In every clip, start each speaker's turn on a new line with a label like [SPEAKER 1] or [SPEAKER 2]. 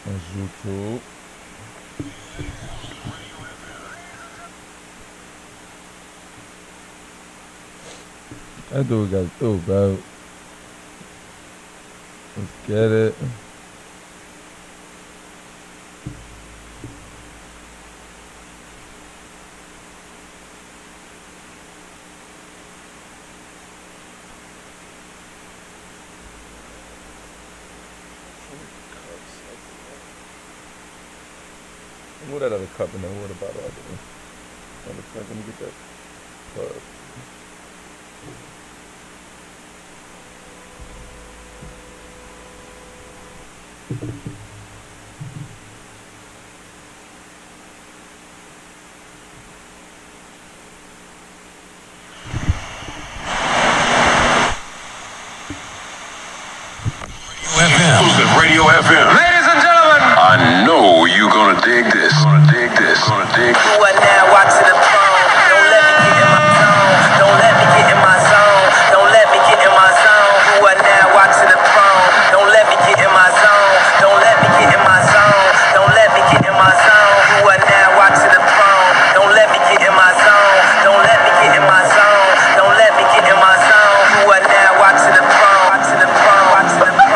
[SPEAKER 1] That's YouTube. That dude got through, bro. Let's get it. Move that other cup in that water bottle out there. Let me get that plug.
[SPEAKER 2] Xclusive Radio FM. Ladies and gentlemen, I know you're gonna dig this. Who are now watching the throne? Don't let me get in my zone. Don't let me get in my zone. Don't let me get in my zone. Who are now watching the throne? Don't let me get in my zone. Don't let me get in my zone. Don't let me get in my zone. Who are now watching the throne? Don't let me get in my zone. Don't let me get in my zone. Don't let me get in my zone. Who are now watching the throne? Watching the throne. Watching the throne.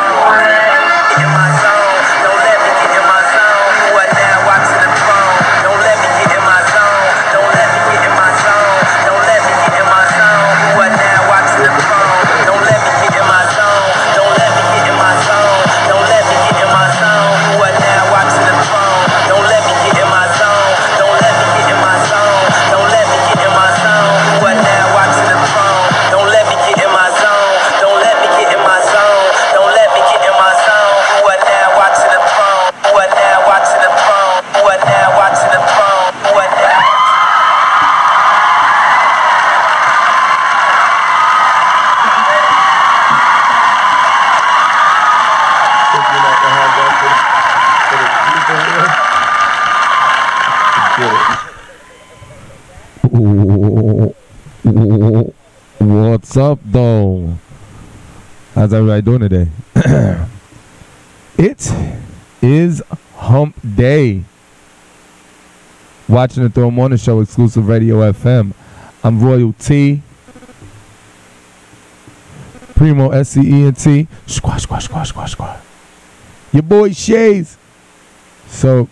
[SPEAKER 2] In my zone. Don't let me get in my zone. Who are now watching the throne? Don't let me get in my zone. Don't let me get in my zone. Don't let me get in my zone. Who are now watching the throne? Don't let me get in my zone. Don't let me get in my zone. Don't let me get in my zone. Who are now watching the throne? Don't let me get in my zone. Don't let me get in my zone. Don't let me get in my zone. Who are now watching the throne? Don't let me get in my zone. Don't let me get in my zone. Don't let me get in my zone. Who are now watching the throne? Who are now watching the throne? Who are now watching the throne? Who are now?
[SPEAKER 1] What's up, though? How's everybody doing today? It is hump day. Watching the Throw Morning Show, Exclusive Radio FM. I'm Royalty. Primo, SCENT. Squash. Your boy Shays. So,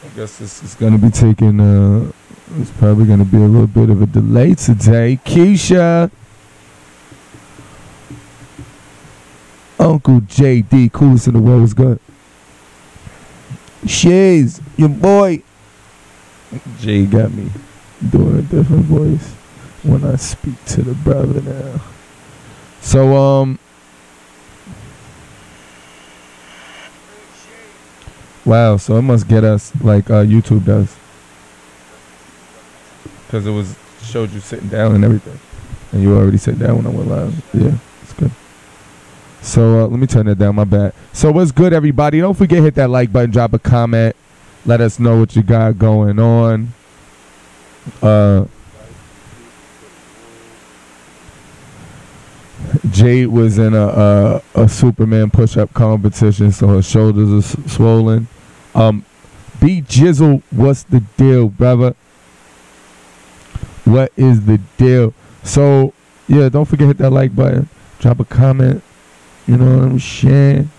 [SPEAKER 1] I guess this is going to be taking, it's probably going to be a little bit of a delay today. Keisha. Uncle JD, coolest in the world, was good. Shays, your boy. Jay got me doing a different voice when I speak to the brother now. So, wow, so it must get us like YouTube does. Because it showed you sitting down and everything. And you already sat down when I went live. Yeah, it's good. So let me turn that down, my bad. So what's good, everybody? Don't forget, hit that like button, drop a comment. Let us know what you got going on. Jade was in a Superman push-up competition, so her shoulders are swollen. B Jizzle, what's the deal, brother? What is the deal? So, yeah, don't forget, hit that like button. Drop a comment. You know what I'm saying?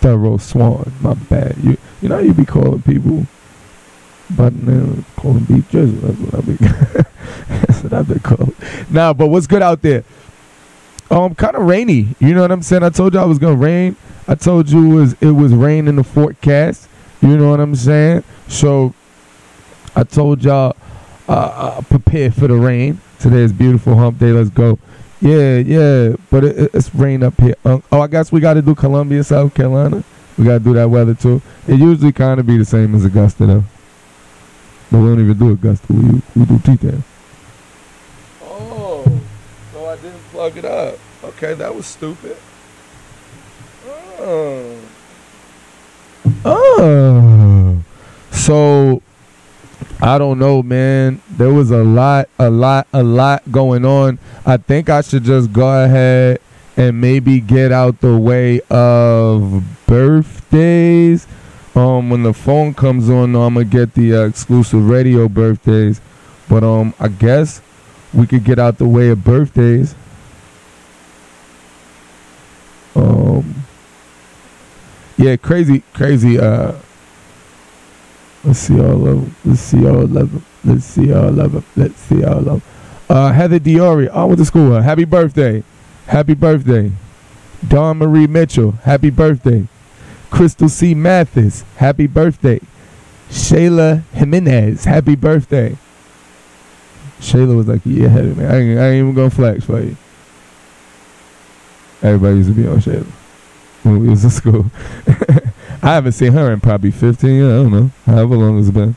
[SPEAKER 1] Thorough Swan, my bad. You know you be calling people, but now call them beef Jizzle. That's what I be. That's what I've been called. Nah, but what's good out there? Kind of rainy. You know what I'm saying? I told you I was gonna rain. I told you it was rain in the forecast. You know what I'm saying? So I told y'all prepare for the rain. Today's beautiful hump day. Let's go. Yeah, but it's rain up here. I guess we got to do Columbia, South Carolina. We got to do that weather too. It usually kind of be the same as Augusta though. But we don't even do Augusta. We do T-Town. Oh, so I didn't plug it up. Okay, that was stupid. Oh. So I don't know, man. There was a lot going on. I think I should just go ahead and maybe get out the way of birthdays. When the phone comes on, I'm gonna get the exclusive radio birthdays. But I guess we could get out the way of birthdays. Yeah, crazy. Let's see all of them. Heather Diori, I went to school with her. Happy birthday. Dawn Marie Mitchell, happy birthday. Crystal C. Mathis, happy birthday. Shayla Jimenez, happy birthday. Shayla was like a year ahead of me. I ain't even gonna flex for you. Everybody used to be on Shayla when we was in school. I haven't seen her in probably 15 years. I don't know. However long it's been.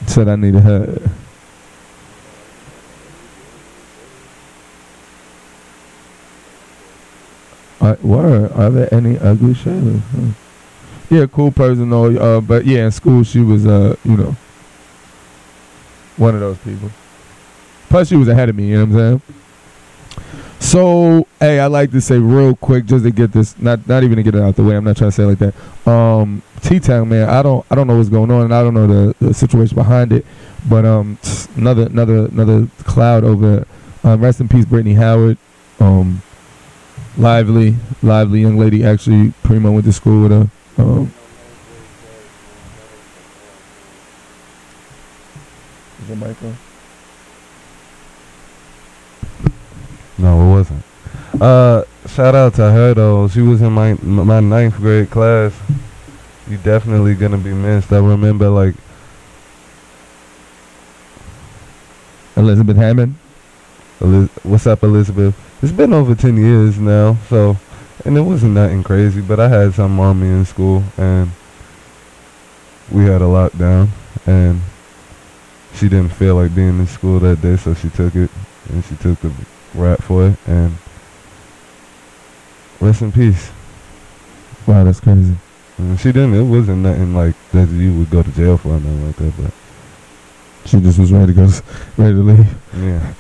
[SPEAKER 1] Said I needed her. Are there any ugly Shaylas? Huh. Yeah, cool person though. But yeah, in school she was, one of those people. Plus she was ahead of me, you know what I'm saying? So, hey, I like to say real quick, just to get this, not even to get it out the way. I'm not trying to say it like that. T-Town, man, I don't know what's going on, and I don't know the situation behind it. But another cloud over. Rest in peace, Brittany Howard. Lively young lady. Actually, Primo went to school with her. Is the mic on?
[SPEAKER 3] No, it wasn't. Shout out to her though. She was in my 9th grade class. You definitely gonna be missed. I remember like
[SPEAKER 1] Elizabeth Hammond.
[SPEAKER 3] What's up, Elizabeth? It's been over 10 years now, so, and it wasn't nothing crazy, but I had some on me in school, and we had a lockdown, and she didn't feel like being in school that day, so she took it, and she took the rap for it, and rest in peace.
[SPEAKER 1] Wow, that's crazy.
[SPEAKER 3] And she didn't, it wasn't nothing like that you would go to jail for or nothing like that, but
[SPEAKER 1] she just was ready to leave.
[SPEAKER 3] Yeah.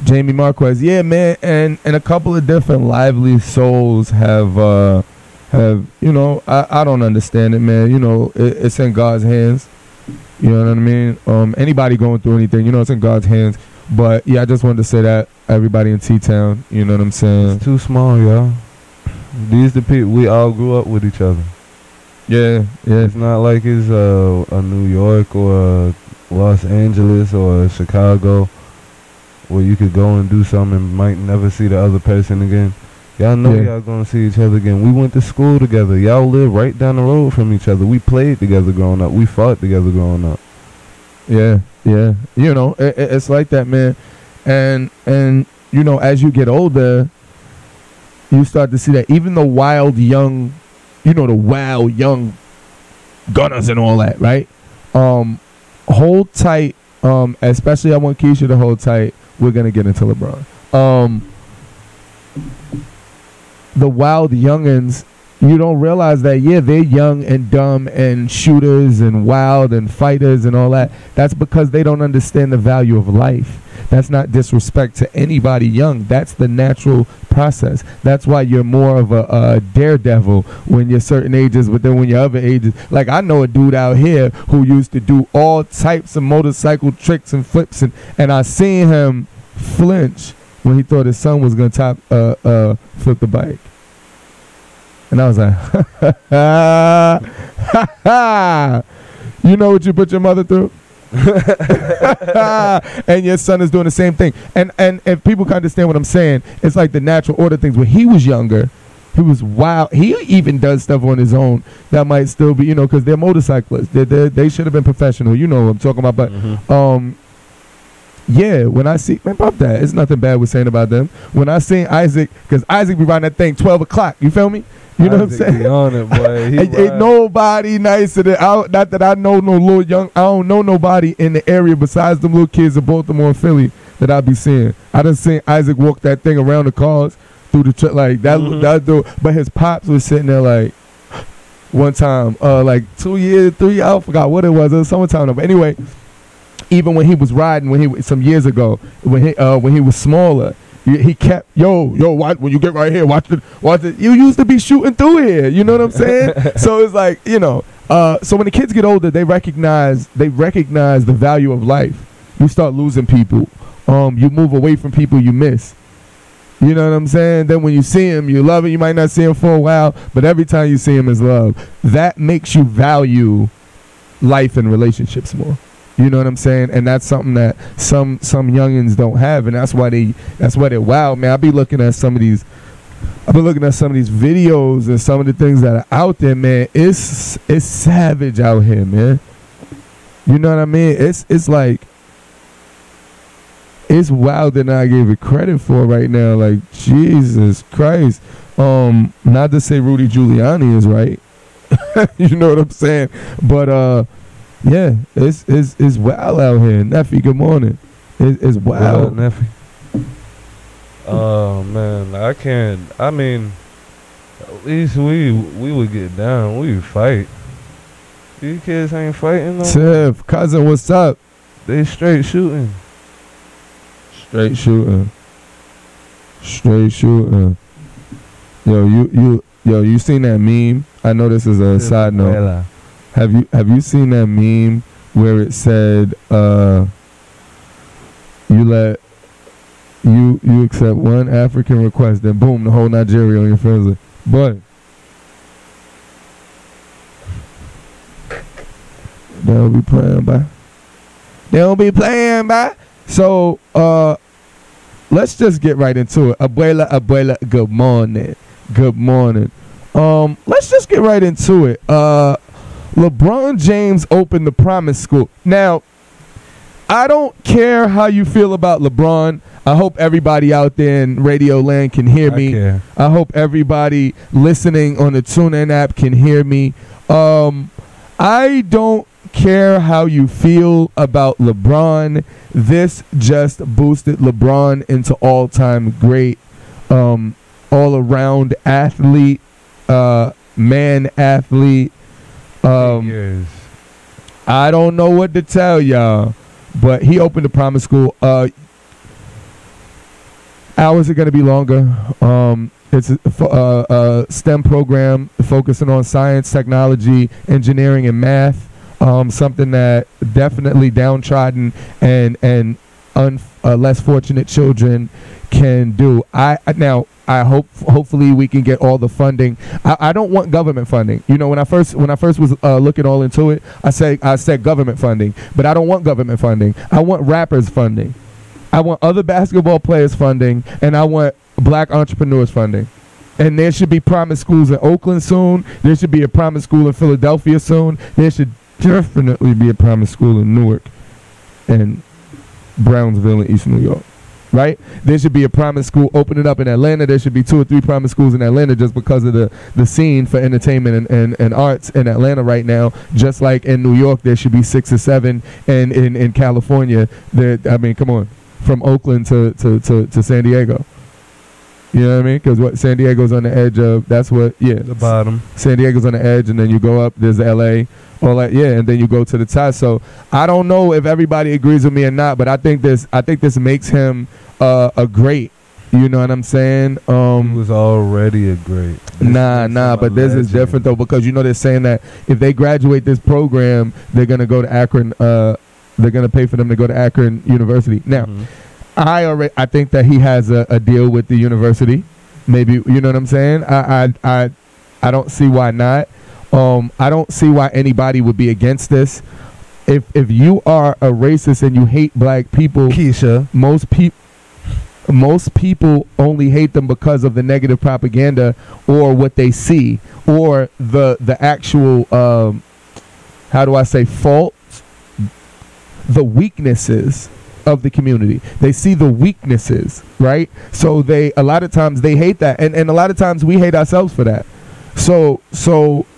[SPEAKER 1] Jamie Marquez, yeah, man, and a couple of different lively souls have I don't understand it, man. It's in God's hands. You know what I mean? Anybody going through anything, it's in God's hands. But yeah, I just wanted to say that everybody in T-Town, you know what I'm saying?
[SPEAKER 3] It's too small, y'all. These the people we all grew up with each other.
[SPEAKER 1] Yeah.
[SPEAKER 3] It's not like it's a New York or a Los Angeles or a Chicago, where you could go and do something and might never see the other person again. Y'all know y'all gonna see each other again. We went to school together. Y'all live right down the road from each other. We played together growing up. We fought together growing up.
[SPEAKER 1] Yeah. It's like that, man. And as you get older, you start to see that even the wild young, the wild young gunners and all that, right? Hold tight. Especially I want Keisha to hold tight. We're going to get into LeBron. The wild youngins, you don't realize that, they're young and dumb and shooters and wild and fighters and all that. That's because they don't understand the value of life. That's not disrespect to anybody young. That's the natural process. That's why you're more of a daredevil when you're certain ages, but then when you're other ages. Like, I know a dude out here who used to do all types of motorcycle tricks and flips, and I seen him flinch when he thought his son was going to flip the bike. And I was like, you know what you put your mother through? And your son is doing the same thing. And if people can understand what I'm saying, it's like the natural order things. When he was younger, he was wild. He even does stuff on his own that might still be, because they're motorcyclists. They should have been professional. You know what I'm talking about. But when I see, man, pop that. It's nothing bad we're saying about them. When I seen Isaac, because Isaac be riding that thing 12 o'clock. You feel me? You know what I'm saying?
[SPEAKER 3] Be on it, boy.
[SPEAKER 1] Ain't nobody nicer than not that I know no little young. I don't know nobody in the area besides them little kids of Baltimore and Philly that I be seeing. I done seen Isaac walk that thing around the cars through the like that. That dude, but his pops was sitting there like one time, like 2 years, 3. I forgot what it was. It was summertime. But anyway, even when he was riding, some years ago, when he was smaller. He kept watch, when you get right here, watch it. You used to be shooting through here. You know what I'm saying? So it's like, so when the kids get older, they recognize the value of life. You start losing people. You move away from people you miss. You know what I'm saying? Then when you see him, you love it. You might not see him for a while, but every time you see him is love. That makes you value life and relationships more. You know what I'm saying? And that's something that some youngins don't have, and that's why they're wild, man. I've been looking at some of these videos and some of the things that are out there, man. It's savage out here, man. You know what I mean? It's like, it's wild than I gave it credit for right now. Like, Jesus Christ. Not to say Rudy Giuliani is right. You know what I'm saying? But yeah, it's wild out here. Neffy, good morning. It's wild.
[SPEAKER 3] What up, Neffy? Oh man, I mean, at least we would get down. We would fight. These kids ain't fighting no more.
[SPEAKER 1] Tiff, cousin, what's up?
[SPEAKER 3] They straight shooting.
[SPEAKER 1] Straight shooting. Yo, you seen that meme? I know this is a side note. Have you seen that meme where it said you accept one African request, then boom, the whole Nigeria on your friends. But they don't be playing by. So let's just get right into it. Abuela, good morning. Let's just get right into it. LeBron James opened the Promise School. Now, I don't care how you feel about LeBron. I hope everybody out there in Radio Land can hear me.
[SPEAKER 3] Care.
[SPEAKER 1] I hope everybody listening on the TuneIn app can hear me. I don't care how you feel about LeBron. This just boosted LeBron into all-time great, all-around athlete, man athlete. I don't know what to tell y'all, but he opened the Promise School. Hours are going to be longer. It's a STEM program focusing on science, technology, engineering, and math. Something that definitely downtrodden and less fortunate children can do. Hopefully we can get all the funding. I don't want government funding. You know, when I first was looking all into it, I said government funding, but I don't want government funding. I want rappers funding. I want other basketball players funding, and I want black entrepreneurs funding. And there should be Promise schools in Oakland soon. There should be a Promise school in Philadelphia soon. There should definitely be a Promise school in Newark and Brownsville in East New York. Right? There should be a Promise school opening up in Atlanta. There should be 2 or 3 Promise schools in Atlanta just because of the scene for entertainment and arts in Atlanta right now. Just like in New York, there should be 6 or 7. And in California, come on, from Oakland to San Diego. You know what I mean? Because San Diego's on the edge of,
[SPEAKER 3] the bottom.
[SPEAKER 1] San Diego's on the edge, and then you go up, there's LA, all that, and then you go to the top. So I don't know if everybody agrees with me or not, but I think this makes him a great. You know what I'm saying?
[SPEAKER 3] He was already a great.
[SPEAKER 1] But this is different though, because they're saying that if they graduate this program, they're gonna go to Akron. They're gonna pay for them to go to Akron University. Now, I think that he has a deal with the university. Maybe, you know what I'm saying? I don't see why not. I don't see why anybody would be against this. If you are a racist and you hate black people,
[SPEAKER 3] Keisha,
[SPEAKER 1] most people only hate them because of the negative propaganda or what they see or the actual faults, the weaknesses of the community. They see the weaknesses, right? So a lot of times they hate that, and a lot of times we hate ourselves for that. So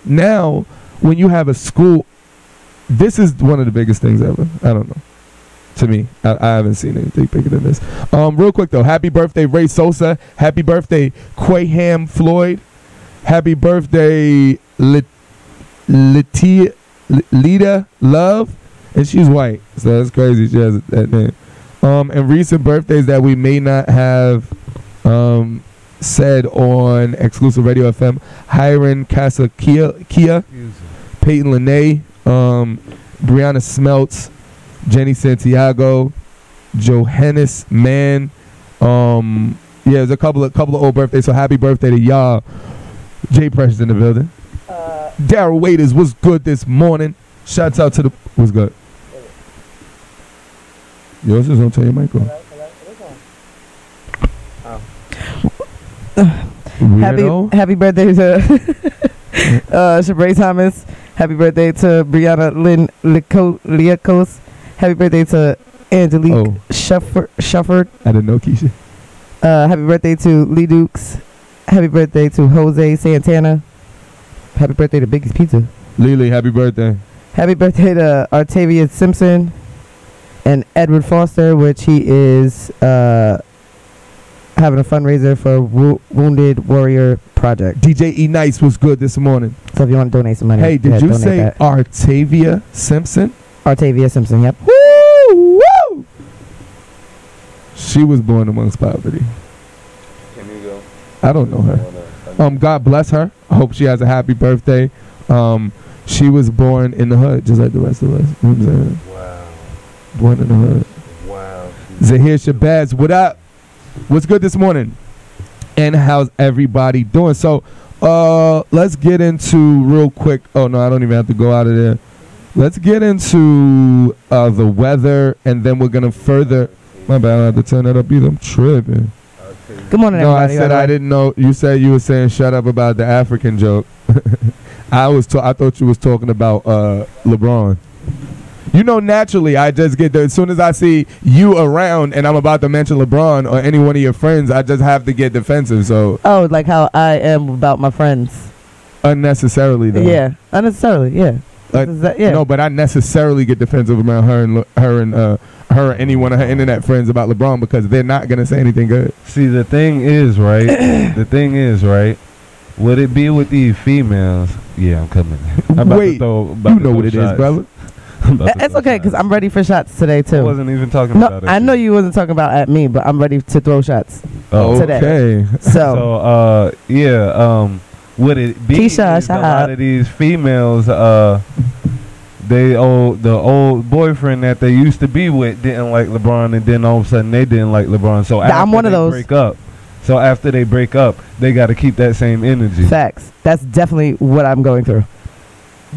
[SPEAKER 1] now when you have a school, this is one of the biggest things ever. I don't know. To me, I haven't seen anything bigger than this. Real quick though, happy birthday Ray Sosa. Happy birthday Quayham Floyd. Happy birthday Lita Love. And she's white, so that's crazy. She has that name. And recent birthdays that we may not have said on Exclusive Radio FM: Hiram Kia, Peyton Lene, Brianna Smelts, Jenny Santiago, Johannes Mann. There's a couple of old birthdays. So happy birthday to y'all. Jay Precious in the building. Daryl Waiters was good this morning. Shouts out to the what's good. Yours is on. Turn your mic on.
[SPEAKER 4] Happy birthday to Shabray Thomas. Happy birthday to Brianna Lynn Liakos. Happy birthday to Angelique Shufford.
[SPEAKER 1] I didn't know, Keisha.
[SPEAKER 4] Happy birthday to Lee Dukes. Happy birthday to Jose Santana. Happy birthday to Biggie's Pizza.
[SPEAKER 1] Lily, happy birthday.
[SPEAKER 4] Happy birthday to Artavius Simpson and Edward Foster, which he is having a fundraiser for Wounded Warrior Project.
[SPEAKER 1] DJ E Nice was good this morning.
[SPEAKER 4] So if you want to donate some money.
[SPEAKER 1] Hey, did you say that. Artavia Simpson?
[SPEAKER 4] Artavia Simpson, yep.
[SPEAKER 1] Woo! Woo! She was born amongst poverty.
[SPEAKER 3] Can you go?
[SPEAKER 1] I don't know her. God bless her. I hope she has a happy birthday. She was born in the hood, just like the rest of us. You know what I'm saying?
[SPEAKER 3] Wow.
[SPEAKER 1] Born in the hood.
[SPEAKER 3] Wow.
[SPEAKER 1] Zahir Shabazz, what up? What's good this morning? And how's everybody doing? So, let's get into real quick. Oh, no, I don't even have to go out of there. Let's get into the weather, and then we're going to further. My bad, I don't have to turn that up either. I'm tripping.
[SPEAKER 4] Good morning,
[SPEAKER 1] no,
[SPEAKER 4] everybody.
[SPEAKER 1] I said I didn't know. You said you were saying shut up about the African joke. I thought you was talking about LeBron. You know, naturally, I just get there. As soon as I see you around and I'm about to mention LeBron or any one of your friends, I just have to get defensive. So
[SPEAKER 4] like how I am about my friends.
[SPEAKER 1] Unnecessarily, though.
[SPEAKER 4] Yeah, unnecessarily, yeah.
[SPEAKER 1] Yeah. No, but I necessarily get defensive around her and her or any one of her internet friends about LeBron because they're not going to say anything good.
[SPEAKER 3] See, the thing is, right? Would it be with these females? Yeah, I'm coming.
[SPEAKER 1] Wait, you know what it is, brother.
[SPEAKER 4] It's okay because I'm ready for shots today too.
[SPEAKER 3] I wasn't even talking about it.
[SPEAKER 4] I know you wasn't talking about at me, but I'm ready to throw shots today.
[SPEAKER 1] Okay.
[SPEAKER 4] So
[SPEAKER 3] would it be
[SPEAKER 4] Keisha,
[SPEAKER 3] a lot of these females the old boyfriend that they used to be with didn't like LeBron, and then all of a sudden they didn't like LeBron. So
[SPEAKER 4] I'm one of those.
[SPEAKER 3] After they break up, they got to keep that same energy.
[SPEAKER 4] Facts. That's definitely what I'm going through.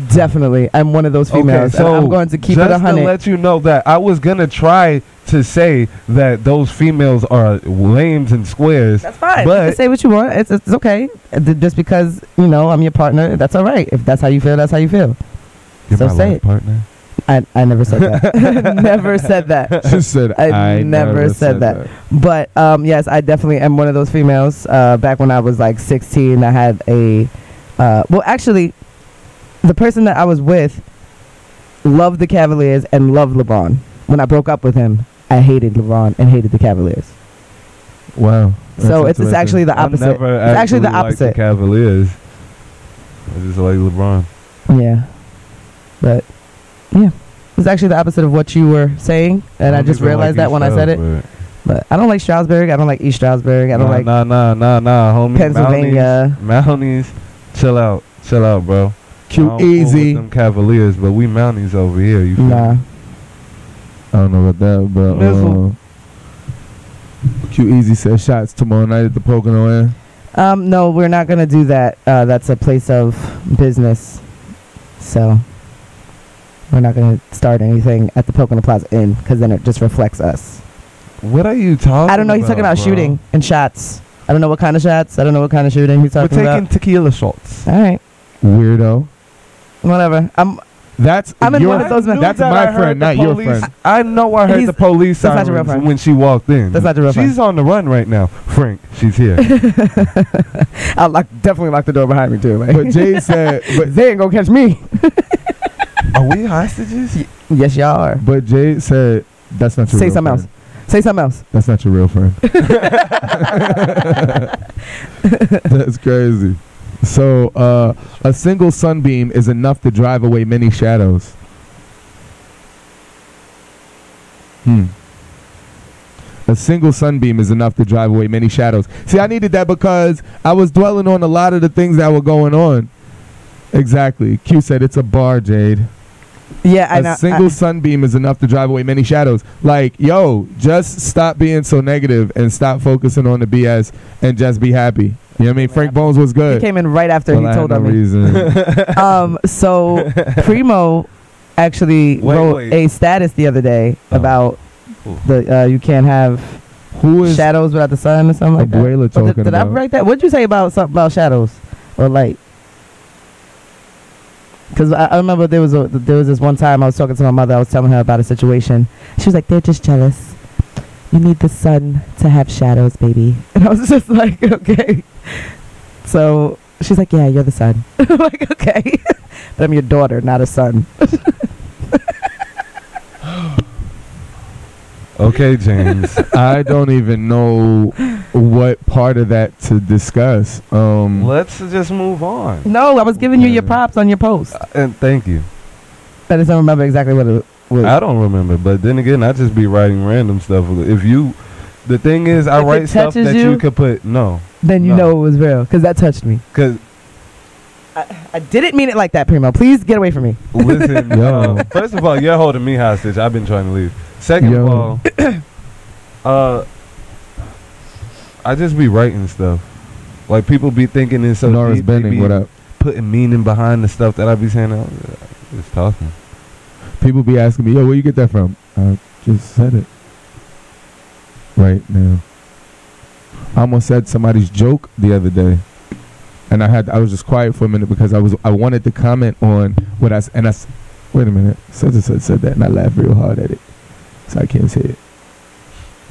[SPEAKER 4] Definitely, I'm one of those females.
[SPEAKER 3] Okay, so
[SPEAKER 4] and I'm going to keep it 100.
[SPEAKER 3] Just to let you know that I was gonna try to say that those females are lames and squares.
[SPEAKER 4] That's fine.
[SPEAKER 3] But
[SPEAKER 4] you can say what you want. It's okay. Just because I'm your partner, that's all right. If that's how you feel, that's how you feel.
[SPEAKER 3] You're
[SPEAKER 4] so
[SPEAKER 3] my
[SPEAKER 4] say
[SPEAKER 3] life
[SPEAKER 4] it.
[SPEAKER 3] partner.
[SPEAKER 4] I never said that. Never said that.
[SPEAKER 1] She said
[SPEAKER 4] I never said that. But yes, I definitely am one of those females. Back when I was like 16, I had a actually, the person that I was with loved the Cavaliers and loved LeBron. When I broke up with him, I hated LeBron and hated the Cavaliers.
[SPEAKER 1] Wow.
[SPEAKER 4] So it's actually the opposite. It's actually the opposite.
[SPEAKER 3] Like the Cavaliers. I just like LeBron.
[SPEAKER 4] Yeah. But yeah, it's actually the opposite of what you were saying, and I just realized that when I said it. But I don't like Stroudsburg. I don't like East Stroudsburg. I don't like
[SPEAKER 3] nah, homie.
[SPEAKER 4] Pennsylvania.
[SPEAKER 3] Mounties, chill out, bro.
[SPEAKER 1] Q Easy.
[SPEAKER 3] Them Cavaliers, but we Mounties over here. You feel
[SPEAKER 4] nah.
[SPEAKER 3] me?
[SPEAKER 1] I don't know about that, but Q Easy said shots tomorrow night at the Pocono Air.
[SPEAKER 4] No, we're not gonna do that. That's a place of business, so we're not gonna start anything at the Pocono Plaza Inn because then it just reflects us.
[SPEAKER 3] What are you talking about?
[SPEAKER 4] I don't know. He's talking about shooting and shots. I don't know what kind of shots. I don't know what kind of shooting he's talking about.
[SPEAKER 3] We're taking tequila shots.
[SPEAKER 4] All right.
[SPEAKER 1] Weirdo.
[SPEAKER 4] Whatever. I'm in one of those.
[SPEAKER 1] That's my friend, not your friend.
[SPEAKER 3] I know I heard the police sirens when she walked in.
[SPEAKER 4] That's not your real friend.
[SPEAKER 3] She's on the run right now. Frank, she's here.
[SPEAKER 4] I'll definitely lock the door behind me too. Like.
[SPEAKER 1] But Jay said,
[SPEAKER 4] but they ain't gonna catch me.
[SPEAKER 3] Are we hostages?
[SPEAKER 4] Yes, y'all are.
[SPEAKER 1] But Jay said, that's not your real friend.
[SPEAKER 4] Else. Say something else.
[SPEAKER 1] That's not your real friend. That's crazy. So, a single sunbeam is enough to drive away many shadows. A single sunbeam is enough to drive away many shadows. See, I needed that because I was dwelling on a lot of the things that were going on. Exactly. Q said it's a bar, Jade.
[SPEAKER 4] Yeah, I know.
[SPEAKER 1] A single sunbeam is enough to drive away many shadows. Like, yo, just stop being so negative and stop focusing on the BS and just be happy. You know what I mean? Frank Bones was good.
[SPEAKER 4] He came in right after he told on me.
[SPEAKER 1] Reason.
[SPEAKER 4] So Primo actually wrote a status the other day about the you can't have shadows without the sun or something like that. Did I write that? What did you say about something about shadows or light? Because I remember there was this one time I was talking to my mother. I was telling her about a situation. She was like, "They're just jealous. You need the sun to have shadows, baby." And I was just like, "Okay." So she's like, "Yeah, you're the sun." I'm like, "Okay," but I'm your daughter, not a son.
[SPEAKER 3] Okay, James.
[SPEAKER 1] I don't even know what part of that to discuss.
[SPEAKER 3] Let's just move on.
[SPEAKER 4] No, I was giving you your props on your post.
[SPEAKER 3] And thank you.
[SPEAKER 4] I just don't remember exactly what it was.
[SPEAKER 3] I don't remember, but then again, I just be writing random stuff. The thing is, I write stuff that you could put,
[SPEAKER 4] then you know it was real, because that touched me.
[SPEAKER 3] Because
[SPEAKER 4] I didn't mean it like that, Primo. Please get away from me.
[SPEAKER 3] Listen, first of all, you're holding me hostage. I've been trying to leave. Second of all, I just be writing stuff. Like, people be thinking it's so
[SPEAKER 1] Norris
[SPEAKER 3] deep,
[SPEAKER 1] Benning, what up?
[SPEAKER 3] Putting meaning behind the stuff that I be saying. I'm just talking.
[SPEAKER 1] People be asking me, yo, where you get that from? I just said it right now. I almost said somebody's joke the other day, and I was just quiet for a minute because I wanted to comment on what I wait a minute, said that, and I laughed real hard at it, so I can't say it.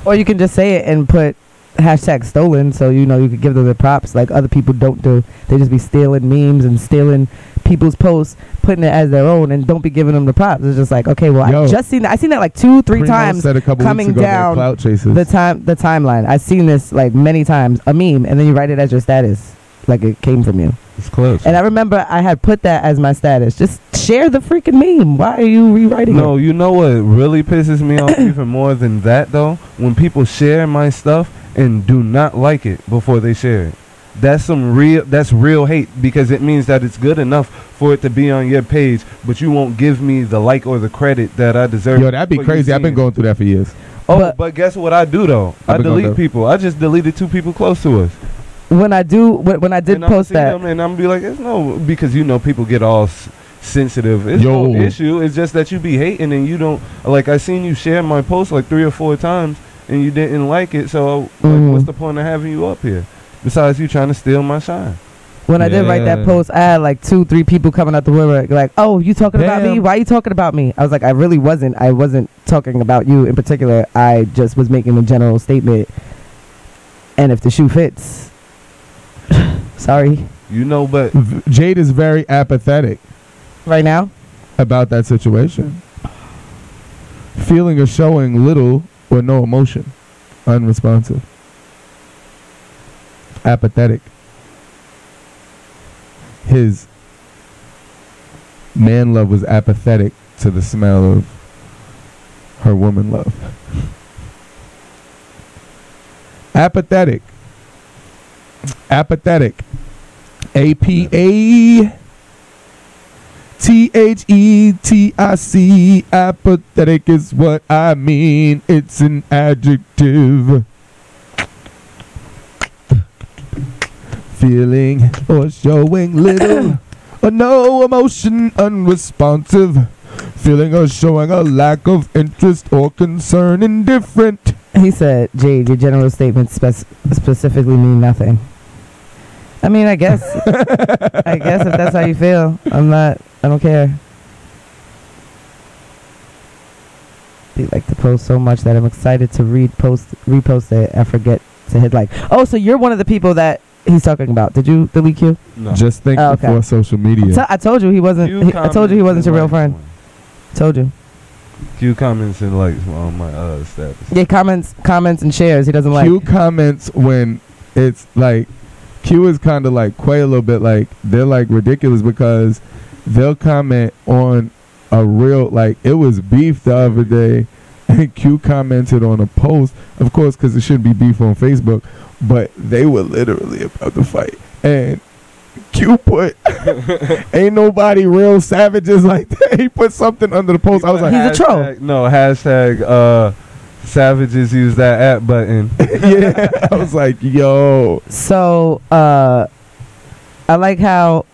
[SPEAKER 4] Or you can just say it and put hashtag stolen, so you could give them the props like other people don't do. They just be stealing memes and stealing people's posts, putting it as their own, and don't be giving them the props. It's just like, okay, well, I just seen that. I seen that like 2-3 times coming down the timeline. I've seen this like many times, a meme, and then you write it as your status, like it came from you.
[SPEAKER 3] It's close.
[SPEAKER 4] And I remember I had put that as my status. Just share the freaking meme. Why are you rewriting it?
[SPEAKER 3] No, you know what really pisses me off even more than that, though? When people share my stuff and do not like it before they share it. That's real hate, because it means that it's good enough for it to be on your page, but you won't give me the like or the credit that I deserve.
[SPEAKER 1] Yo, that'd be crazy. I've been going through that for years.
[SPEAKER 3] But guess what I do, though? I delete people. I just deleted 2 people close to us.
[SPEAKER 4] When I did post that,
[SPEAKER 3] and I'm be like, it's no, because people get all sensitive. It's no issue. It's just that you be hating and you don't like. I seen you share my post like 3 or 4 times and you didn't like it. So like, what's the point of having you up here? Besides you trying to steal my shine.
[SPEAKER 4] When I did write that post, I had like 2-3 people coming out the woodwork like, "Oh, you talking about me? Why are you talking about me?" I was like, I really wasn't. I wasn't talking about you in particular. I just was making a general statement. And if the shoe fits. Sorry.
[SPEAKER 3] But
[SPEAKER 1] Jade is very apathetic
[SPEAKER 4] right now
[SPEAKER 1] about that situation. Feeling or showing little or no emotion. Unresponsive. Apathetic. His man love was apathetic to the smell of her woman love. Apathetic. Apathetic. APATHETIC. Apathetic is what I mean. It's an adjective. Feeling or showing little or no emotion, unresponsive. Feeling or showing a lack of interest or concern, indifferent.
[SPEAKER 4] He said, "Jade, your general statements specifically mean nothing." I mean, I guess if that's how you feel, I don't care. You like to post so much that I'm excited to repost it. I forget to hit like. Oh, so you're one of the people that he's talking about. Did you delete Q?
[SPEAKER 3] No.
[SPEAKER 1] Just think before social media.
[SPEAKER 4] I told you he wasn't. I told you he wasn't your real friend. Told you.
[SPEAKER 3] Q comments and likes on my status.
[SPEAKER 4] Yeah, comments and shares. He doesn't like.
[SPEAKER 1] Q comments when it's like. Q is kind of like Quay a little bit, like they're like ridiculous because they'll comment on a real, like it was beef the other day and Q commented on a post, of course, because it shouldn't be beef on Facebook, but they were literally about to fight. And Q put, ain't nobody real savages like that. He put something under the post. I was like,
[SPEAKER 4] he's a troll.
[SPEAKER 3] No, hashtag savages use that at button.
[SPEAKER 1] yeah. I was like, yo.
[SPEAKER 4] So, I like what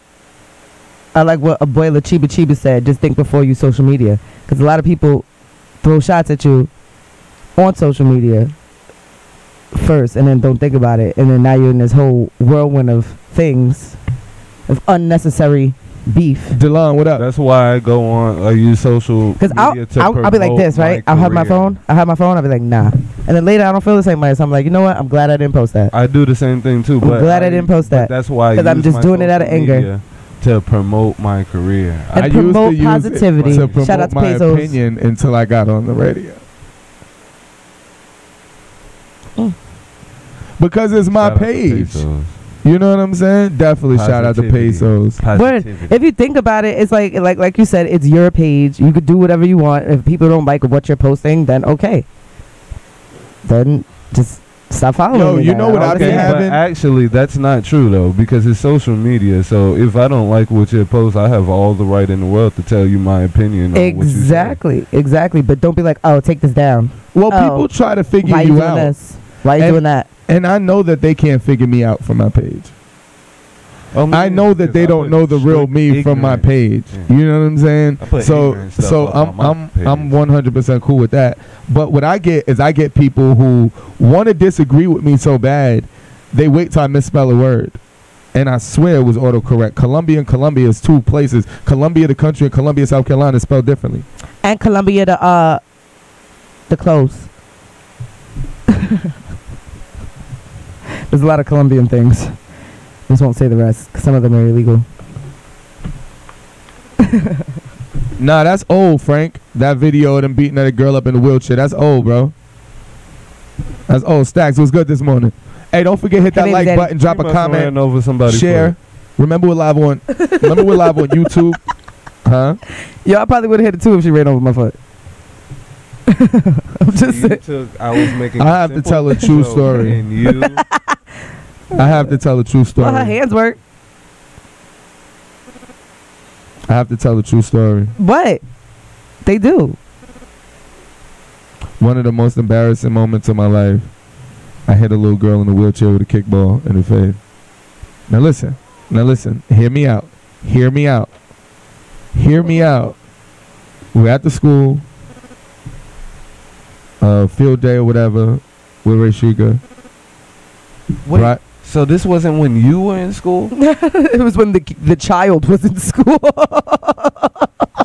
[SPEAKER 4] Abuela Chiba Chiba said, just think before you social media. Because a lot of people throw shots at you on social media first and then don't think about it. And then now you're in this whole whirlwind of things, of unnecessary beef.
[SPEAKER 1] DeLon, what up?
[SPEAKER 3] That's why I go on. I use social media to
[SPEAKER 4] I'll be like this, right? I'll have my phone. I'll be like, nah. And then later I don't feel the same way. So I'm like, you know what? I'm glad I didn't post that.
[SPEAKER 3] I do the same thing too.
[SPEAKER 4] I'm glad I didn't post that.
[SPEAKER 3] That's why.
[SPEAKER 4] Because I'm just doing it out of anger.
[SPEAKER 3] To promote my career.
[SPEAKER 4] And promote positivity.
[SPEAKER 1] To promote
[SPEAKER 4] Shout out to
[SPEAKER 1] my
[SPEAKER 4] Pesos.
[SPEAKER 1] opinion until I got on the radio. Because it's my page. You know what I'm saying? Definitely shout out to Pesos.
[SPEAKER 4] But if you think about it, it's like you said, it's your page. You could do whatever you want. If people don't like what you're posting, then okay. Then just stop following.
[SPEAKER 1] Yo, you know what I've been having?
[SPEAKER 3] But actually, that's not true though, because it's social media. So if I don't like what you post, I have all the right in the world to tell you my opinion.
[SPEAKER 4] Exactly. But don't be like, oh, take this down.
[SPEAKER 1] Well, people try to figure you out.
[SPEAKER 4] This? Why are you doing that?
[SPEAKER 1] And I know that they can't figure me out from my page. I know that they don't know the real me from my page. Yeah. You know what I'm saying? So I'm 100% cool with that. But what I get is people who want to disagree with me so bad, they wait till I misspell a word. And I swear it was autocorrect. Columbia and Columbia is two places. Columbia, the country, and Columbia, South Carolina is spelled differently.
[SPEAKER 4] And Columbia, the clothes. There's a lot of Colombian things. I just won't say the rest, because some of them are illegal.
[SPEAKER 1] Nah, that's old, Frank. That video of them beating that girl up in the wheelchair, that's old, bro. That's old. Stacks, it was good this morning. Hey, don't forget, hit that like button, drop a comment, share. Remember we're live on YouTube. Huh?
[SPEAKER 4] Yo, I probably would have hit it too if she ran over my foot. I'm just saying.
[SPEAKER 1] I have to tell a true story.
[SPEAKER 3] And you.
[SPEAKER 1] I have to tell a true story.
[SPEAKER 4] Well, her hands work.
[SPEAKER 1] I have to tell a true story.
[SPEAKER 4] What? They do.
[SPEAKER 1] One of the most embarrassing moments of my life, I hit a little girl in a wheelchair with a kickball in the face. Now listen. Hear me out. We're at the school, field day or whatever, with Rashika.
[SPEAKER 3] Wait, right? So this wasn't when you were in school?
[SPEAKER 4] It was when the child was in school.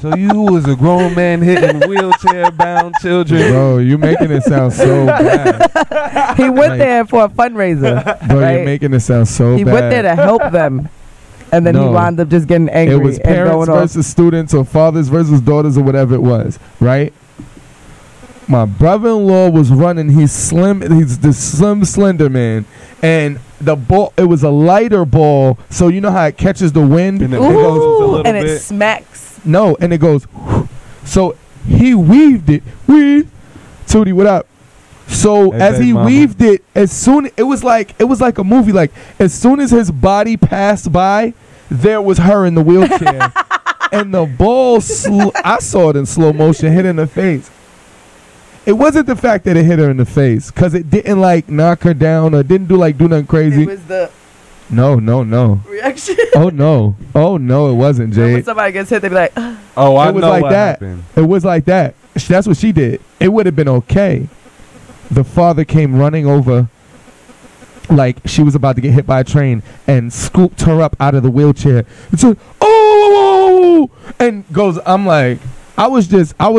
[SPEAKER 3] So you was a grown man hitting wheelchair-bound children.
[SPEAKER 1] Bro, you making it sound so bad.
[SPEAKER 4] He went there for a fundraiser.
[SPEAKER 1] Bro,
[SPEAKER 4] right?
[SPEAKER 1] You're making it sound so bad.
[SPEAKER 4] He went there to help them. And then he wound up just getting angry.
[SPEAKER 1] It was parents versus students or fathers versus daughters or whatever it was, right? My brother-in-law was running. He's slim. He's the slender man. And the ball, it was a lighter ball. So you know how it catches the wind?
[SPEAKER 3] And
[SPEAKER 4] it goes and it smacks.
[SPEAKER 1] No, and it goes. So he weaved it. Tootie, what up? So as he weaved it, it was like a movie. Like as soon as his body passed by, there was her in the wheelchair. And the ball, I saw it in slow motion, hit her in the face. It wasn't the fact that it hit her in the face, because it didn't like knock her down or didn't do nothing crazy.
[SPEAKER 4] It was the
[SPEAKER 1] no
[SPEAKER 4] reaction.
[SPEAKER 1] Oh no, it wasn't, Jade.
[SPEAKER 4] When somebody gets hit, they be like,
[SPEAKER 3] oh, I
[SPEAKER 1] it was
[SPEAKER 3] know
[SPEAKER 1] like
[SPEAKER 3] what
[SPEAKER 1] that.
[SPEAKER 3] Happened.
[SPEAKER 1] It was like that. That's what she did. It would have been okay. The father came running over like she was about to get hit by a train and scooped her up out of the wheelchair and said, oh, and goes, I'm like, I was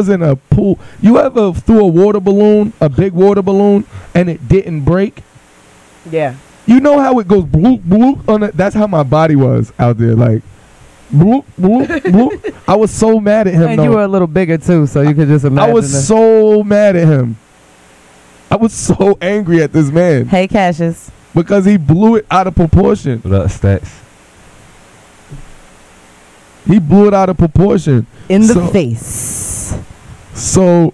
[SPEAKER 1] in a pool. You ever threw a water balloon, a big water balloon, and it didn't break?
[SPEAKER 4] Yeah.
[SPEAKER 1] You know how it goes bloop, bloop on it? That's how my body was out there, like bloop, bloop, bloop. I was so mad at him.
[SPEAKER 4] And you were a little bigger too, so you could just imagine.
[SPEAKER 1] I was so mad at him. I was so angry at this man.
[SPEAKER 4] Hey, Cassius. Because
[SPEAKER 1] he blew it out of proportion.
[SPEAKER 3] What up, Stacks?
[SPEAKER 1] He blew it out of proportion.
[SPEAKER 4] In the face.
[SPEAKER 1] So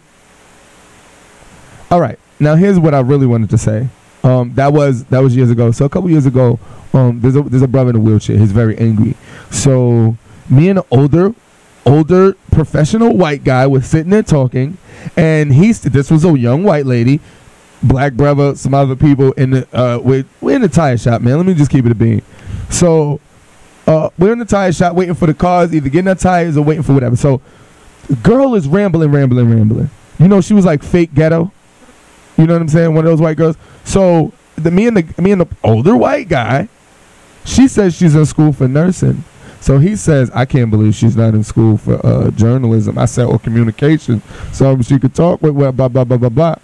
[SPEAKER 1] All right. Now here's what I really wanted to say. That was years ago. So a couple years ago, there's a brother in a wheelchair. He's very angry. So me and an older professional white guy was sitting there talking, and this was a young white lady, black brother, some other people in the we're in the tire shop, man. Let me just keep it a bean. So we're in the tire shop waiting for the cars, either getting their tires or waiting for whatever. So the girl is rambling. You know, she was like fake ghetto. You know what I'm saying? One of those white girls. So me and the older white guy, she says she's in school for nursing. So he says, I can't believe she's not in school for journalism. I said, or communication, so she could talk with blah, blah, blah, blah, blah.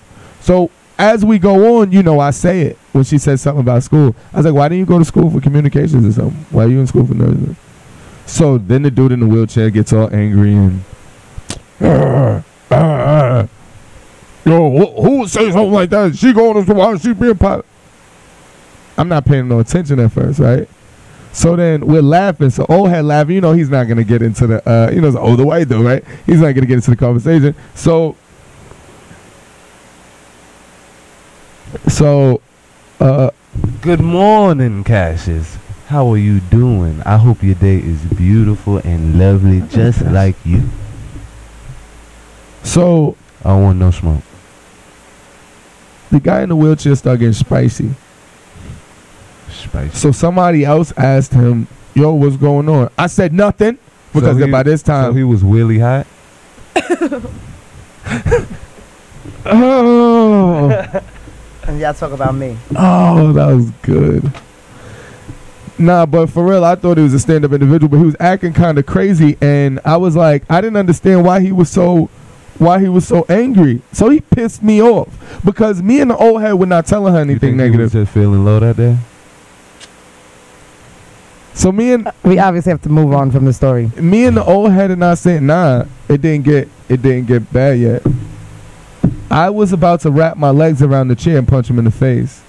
[SPEAKER 1] So as we go on, you know, I say it when she says something about school. I was like, why didn't you go to school for communications or something? Why are you in school for nursing? So then the dude in the wheelchair gets all angry and, yo, who would say something like that? She going to school, why is she being popular? I'm not paying no attention at first, right? So then we're laughing. So old head laughing. You know he's not gonna get into the. It's an older white dude, right? He's not gonna get into the conversation. So
[SPEAKER 3] good morning, Cassius. How are you doing? I hope your day is beautiful and lovely, just like you.
[SPEAKER 1] So
[SPEAKER 3] I don't want no smoke.
[SPEAKER 1] The guy in the wheelchair started getting spicy. So somebody else asked him, yo, what's going on? I said nothing, because by this time...
[SPEAKER 3] So he was really hot?
[SPEAKER 1] Oh.
[SPEAKER 4] And y'all talk about me.
[SPEAKER 1] Oh, that was good. Nah, but for real, I thought he was a stand-up individual, but he was acting kind of crazy, and I was like, I didn't understand why he was so angry. So he pissed me off, because me and the old head were not telling her anything negative.
[SPEAKER 3] He was just feeling low that day?
[SPEAKER 1] So we
[SPEAKER 4] obviously have to move on from the story.
[SPEAKER 1] Me and the old head and I said, nah, it didn't get bad yet. I was about to wrap my legs around the chair and punch him in the face.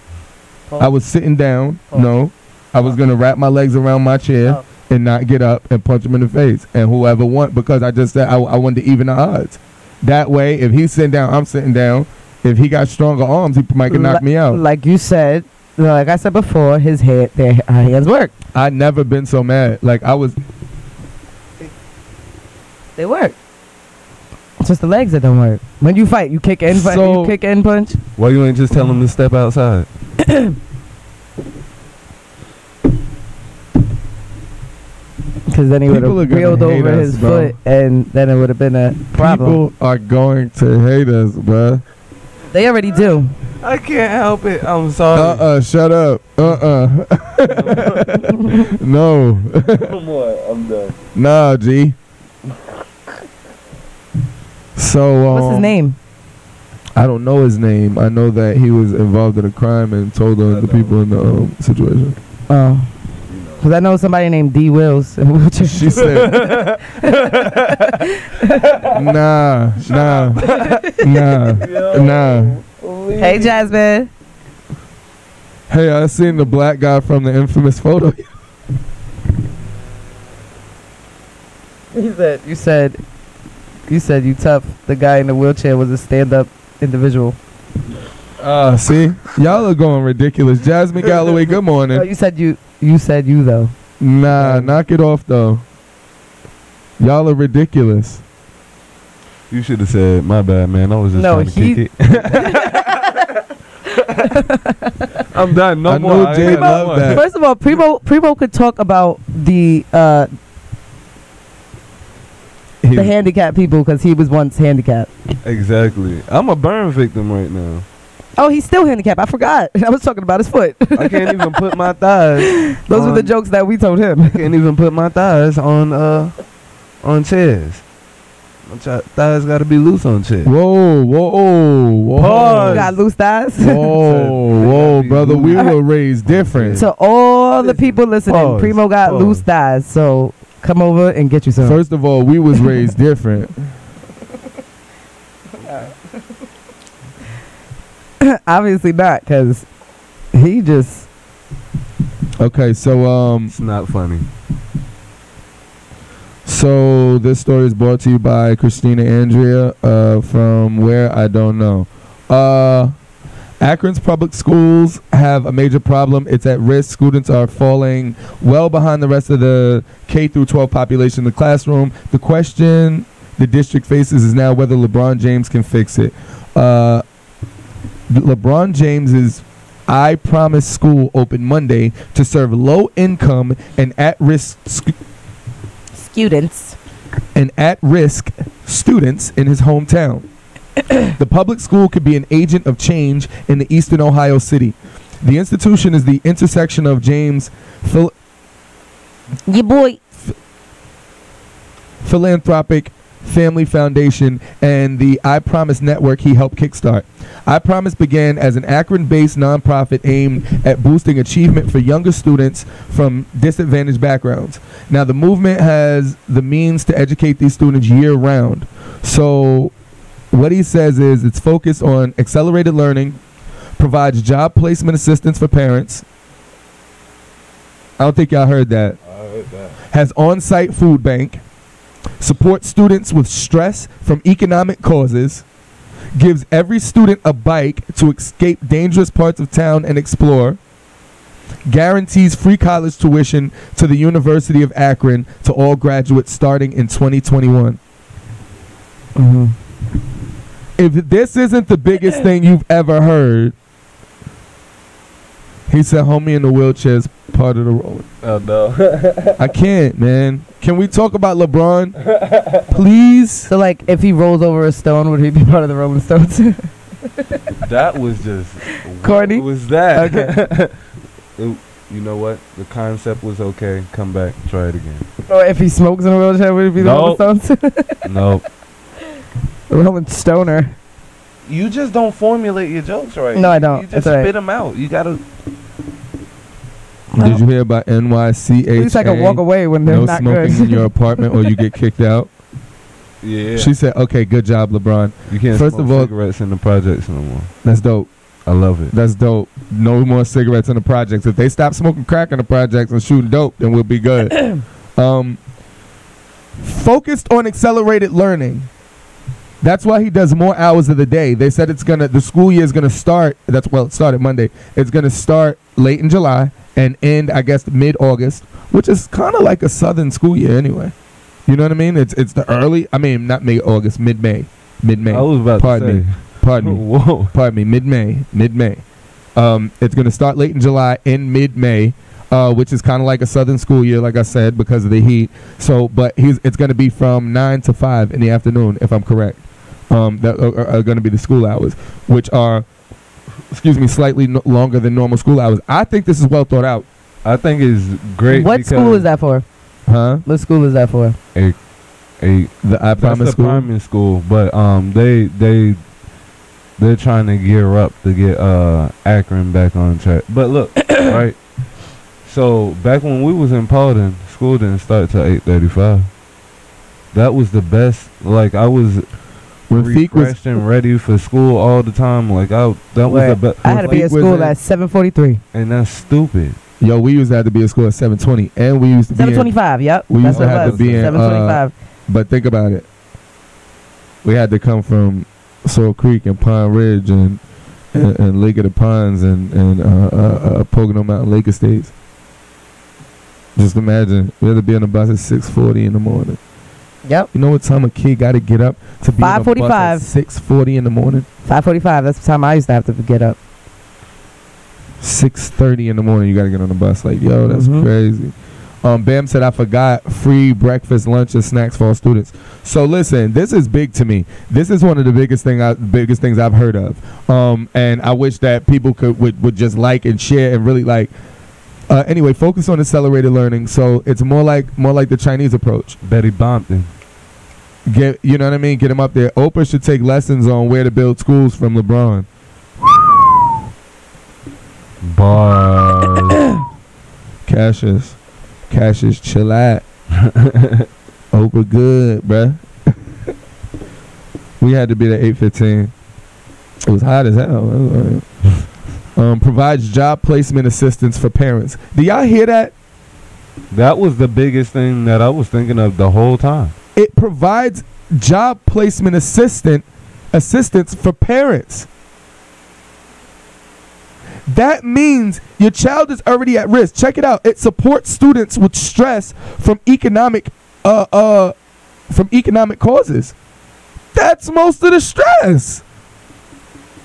[SPEAKER 1] I was sitting down. No, I was gonna wrap my legs around my chair and not get up and punch him in the face. And whoever won, because I just said I wanted to even the odds. That way, if he's sitting down, I'm sitting down. If he got stronger arms, he might knock me out.
[SPEAKER 4] Like you said. Like I said before, their hands work.
[SPEAKER 1] I never been so mad. Like I was.
[SPEAKER 4] They work. It's just the legs that don't work. When you fight, you kick and punch. You kick and punch.
[SPEAKER 3] Why you ain't just tell him to step outside?
[SPEAKER 4] Because then he would have reeled over his foot, and then it would have been a problem.
[SPEAKER 1] People are going to hate us, bruh.
[SPEAKER 4] They already do.
[SPEAKER 3] I can't help it. I'm sorry.
[SPEAKER 1] Shut up. No.
[SPEAKER 3] Come on, I'm done.
[SPEAKER 1] Nah, G. So
[SPEAKER 4] what's his name?
[SPEAKER 1] I don't know his name. I know that he was involved in a crime and told the people in the situation.
[SPEAKER 4] Oh. Because I know somebody named D. Wills.
[SPEAKER 1] She said, nah.
[SPEAKER 4] Hey, Jasmine.
[SPEAKER 1] Hey, I seen the black guy from the infamous photo.
[SPEAKER 4] You said you tough. The guy in the wheelchair was a stand-up individual.
[SPEAKER 1] See? Y'all are going ridiculous. Jasmine Galloway, good morning.
[SPEAKER 4] Oh, you said you though.
[SPEAKER 1] Nah, knock it off though. Y'all are ridiculous.
[SPEAKER 3] You should have said, my bad, man. I was just trying to kick it. I'm done. No more.
[SPEAKER 1] I Jay love that.
[SPEAKER 4] First of all, Primo could talk about the handicapped people because he was once handicapped.
[SPEAKER 3] Exactly. I'm a burn victim right now.
[SPEAKER 4] Oh, he's still handicapped. I forgot. I was talking about his foot.
[SPEAKER 3] I can't even put my thighs.
[SPEAKER 4] Those were the jokes that we told him.
[SPEAKER 3] I can't even put my thighs on chairs. My thighs got to be loose on chairs.
[SPEAKER 1] Whoa.
[SPEAKER 3] Pause.
[SPEAKER 4] You got loose thighs?
[SPEAKER 1] Whoa, brother. We were raised different.
[SPEAKER 4] To all the people listening, Primo got loose thighs. So come over and get you some.
[SPEAKER 1] First of all, we was raised different.
[SPEAKER 4] Obviously not, because he just...
[SPEAKER 1] Okay, so...
[SPEAKER 3] It's not funny.
[SPEAKER 1] So this story is brought to you by Christina Andrea from where I don't know. Akron's public schools have a major problem. It's at risk. Students are falling well behind the rest of the K through 12 population in the classroom. The question the district faces is now whether LeBron James can fix it. LeBron James's I Promise School opened Monday to serve low-income and at-risk
[SPEAKER 4] students
[SPEAKER 1] in his hometown. The public school could be an agent of change in the eastern Ohio city. The institution is the intersection of James' philanthropic family foundation and the I Promise network he helped kickstart. I Promise began as an Akron-based nonprofit aimed at boosting achievement for younger students from disadvantaged backgrounds. Now, the movement has the means to educate these students year-round. So what he says is it's focused on accelerated learning, provides job placement assistance for parents. I don't think y'all heard that.
[SPEAKER 3] I heard that.
[SPEAKER 1] Has on-site food bank, supports students with stress from economic causes, gives every student a bike to escape dangerous parts of town and explore, guarantees free college tuition to the University of Akron to all graduates starting in 2021.
[SPEAKER 4] Mm-hmm.
[SPEAKER 1] If this isn't the biggest thing you've ever heard, he said, homie in the wheelchair is part of the rolling.
[SPEAKER 3] Oh, no.
[SPEAKER 1] I can't, man. Can we talk about LeBron, please?
[SPEAKER 4] So, like, if he rolls over a stone, would he be part of the Rolling Stones?
[SPEAKER 3] That was just
[SPEAKER 4] corny.
[SPEAKER 3] What was that?
[SPEAKER 4] Okay.
[SPEAKER 3] You know what? The concept was okay. Come back, try it again.
[SPEAKER 4] Or if he smokes in a wheelchair, would it be the
[SPEAKER 3] Nope.
[SPEAKER 4] Rolling Stones?
[SPEAKER 3] Nope.
[SPEAKER 4] The Rolling Stoner.
[SPEAKER 3] You just don't formulate your jokes right.
[SPEAKER 4] No, I don't.
[SPEAKER 3] You just
[SPEAKER 4] It's all right.
[SPEAKER 3] spit them out. You gotta.
[SPEAKER 1] Did you hear about NYCHA?
[SPEAKER 4] At least I can walk away when they're
[SPEAKER 1] no
[SPEAKER 4] not
[SPEAKER 1] smoking
[SPEAKER 4] good.
[SPEAKER 1] in your apartment or you get kicked out.
[SPEAKER 3] Yeah.
[SPEAKER 1] She said, okay, good job, LeBron.
[SPEAKER 3] You can't
[SPEAKER 1] First
[SPEAKER 3] smoke
[SPEAKER 1] of all,
[SPEAKER 3] cigarettes in the projects no more.
[SPEAKER 1] That's dope.
[SPEAKER 3] I love it.
[SPEAKER 1] That's dope. No more cigarettes in the projects. If they stop smoking crack in the projects and shooting dope, then we'll be good. Focused on accelerated learning. That's why he does more hours of the day. They said the school year is gonna start. It started Monday. It's gonna start late in July and end, I guess, mid-August, which is kind of like a southern school year anyway. You know what I mean? It's the early. I mean, not mid-August, mid-May.
[SPEAKER 3] I was about to say.
[SPEAKER 1] Pardon me.
[SPEAKER 3] Whoa.
[SPEAKER 1] Pardon me. Mid-May. It's gonna start late in July, end mid-May. Which is kind of like a southern school year, like I said, because of the heat. So, but it's going to be from 9 to 5 in the afternoon, if I'm correct. That are going to be the school hours, which are, slightly longer than normal school hours. I think this is well thought out.
[SPEAKER 3] I think it's great.
[SPEAKER 4] What school is that for?
[SPEAKER 1] Huh?
[SPEAKER 4] What school is that for?
[SPEAKER 1] The I Promise school.
[SPEAKER 3] Primary school, but they're trying to gear up to get Akron back on track. But look, right. So back when we was in Paulden, school didn't start till 8:35. That was the best. Like I was refreshed and ready for school all the time. Like was the best.
[SPEAKER 4] I had to be at school at 7:43.
[SPEAKER 3] And that's stupid.
[SPEAKER 1] Yo, we used to have to be at school at 7:20, and we used to be
[SPEAKER 4] 7:25. Yep.
[SPEAKER 1] We used to have to be in
[SPEAKER 4] 7:25.
[SPEAKER 1] But think about it. We had to come from Soul Creek and Pine Ridge and Lake of the Pines and Pocono Mountain Lake Estates. Just imagine, we had to be on the bus at 6:40 in the morning.
[SPEAKER 4] Yep.
[SPEAKER 1] You know what time a kid got to get up to be on the bus at 6:40 in the morning?
[SPEAKER 4] 5:45. That's the time I used to have to get up.
[SPEAKER 1] 6:30 in the morning, you got to get on the bus. Like, yo, that's crazy. Bam said, I forgot free breakfast, lunch, and snacks for all students. So listen, this is big to me. This is one of the biggest things I've heard of. And I wish that people would just like and share and really like. Anyway, focus on accelerated learning. So it's more like the Chinese approach.
[SPEAKER 3] Betty Bompton.
[SPEAKER 1] You know what I mean? Get him up there. Oprah should take lessons on where to build schools from LeBron.
[SPEAKER 3] Bars.
[SPEAKER 1] Cassius, chill out. Oprah good, bruh. We had to be at 8:15. It was hot as hell. Provides job placement assistance for parents. Do y'all hear that?
[SPEAKER 3] That was the biggest thing that I was thinking of the whole time.
[SPEAKER 1] It provides job placement assistance for parents. that means your child is already at risk. Check it out. It supports students with stress from economic causes. That's most of the stress.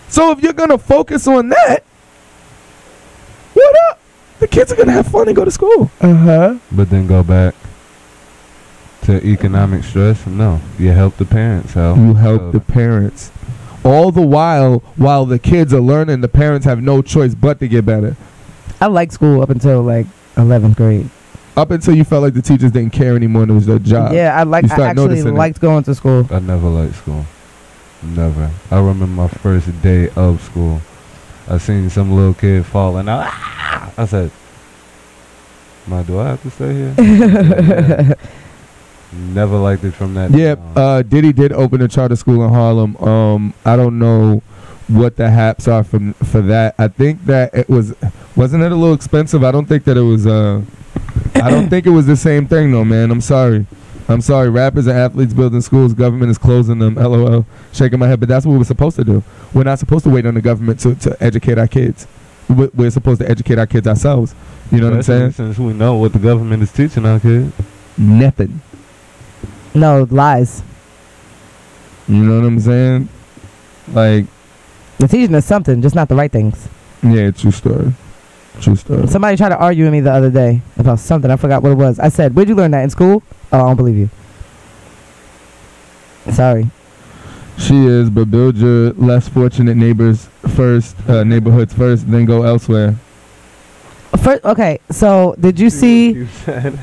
[SPEAKER 1] So if you're gonna focus on that, what up? The kids are gonna have fun and go to school.
[SPEAKER 3] But then go back to economic stress. No, you help the parents out.
[SPEAKER 1] You help the parents. All the while the kids are learning, the parents have no choice but to get better.
[SPEAKER 4] I liked school up until like 11th grade.
[SPEAKER 1] Up until you felt like the teachers didn't care anymore and it was their job.
[SPEAKER 4] Yeah, I actually liked going to school.
[SPEAKER 3] I never liked school. Never. I remember my first day of school. I seen some little kid falling out. Ah! I said, do I have to stay here? Yeah. Never liked it from that.
[SPEAKER 1] Yeah, Diddy did open a charter school in Harlem. I don't know what the haps are for that. I think that wasn't it a little expensive? I don't think that it was. I don't think it was the same thing though, man. I'm sorry. Rappers and athletes building schools. Government is closing them. LOL. Shaking my head, but that's what we're supposed to do. We're not supposed to wait on the government to educate our kids. We're supposed to educate our kids ourselves. You know what I'm saying?
[SPEAKER 3] Since we know what the government is teaching our kids.
[SPEAKER 1] Nothing.
[SPEAKER 4] No, lies.
[SPEAKER 1] You know what I'm saying? Like,
[SPEAKER 4] they're teaching us something, just not the right things.
[SPEAKER 1] Yeah, true story.
[SPEAKER 4] Somebody tried to argue with me the other day about something. I forgot what it was. I said, where'd you learn that? In school? Oh, I don't believe you. Sorry.
[SPEAKER 1] She is, but build your less fortunate neighborhoods first, then go elsewhere.
[SPEAKER 4] First, okay, so did you see...
[SPEAKER 3] You said.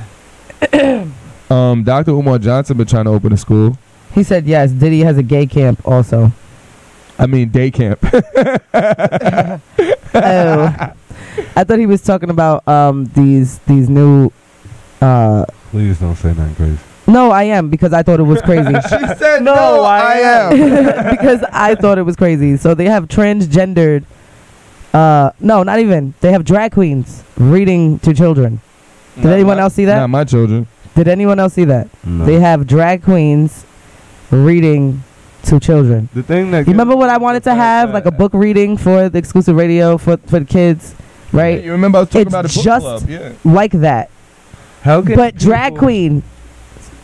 [SPEAKER 1] Dr. Umar Johnson been trying to open a school.
[SPEAKER 4] He said yes. Diddy has a gay camp also.
[SPEAKER 1] I mean day camp.
[SPEAKER 4] Oh. I thought he was talking about these new.
[SPEAKER 3] Please don't say nothing crazy.
[SPEAKER 4] No, I am, because I thought it was crazy.
[SPEAKER 1] She said no, I am.
[SPEAKER 4] Because I thought it was crazy. So they have transgendered. No, not even. They have drag queens reading to children. Did anyone else see that?
[SPEAKER 1] Not my children.
[SPEAKER 4] Did anyone else see that?
[SPEAKER 3] No.
[SPEAKER 4] They have drag queens reading to children.
[SPEAKER 3] The thing that
[SPEAKER 4] you remember what I wanted to have, like a book reading for the exclusive radio for the kids, right?
[SPEAKER 1] Yeah, you remember I was talking
[SPEAKER 4] it's
[SPEAKER 1] about a book
[SPEAKER 4] just
[SPEAKER 1] club, yeah.
[SPEAKER 4] like that.
[SPEAKER 3] How can
[SPEAKER 4] but drag queen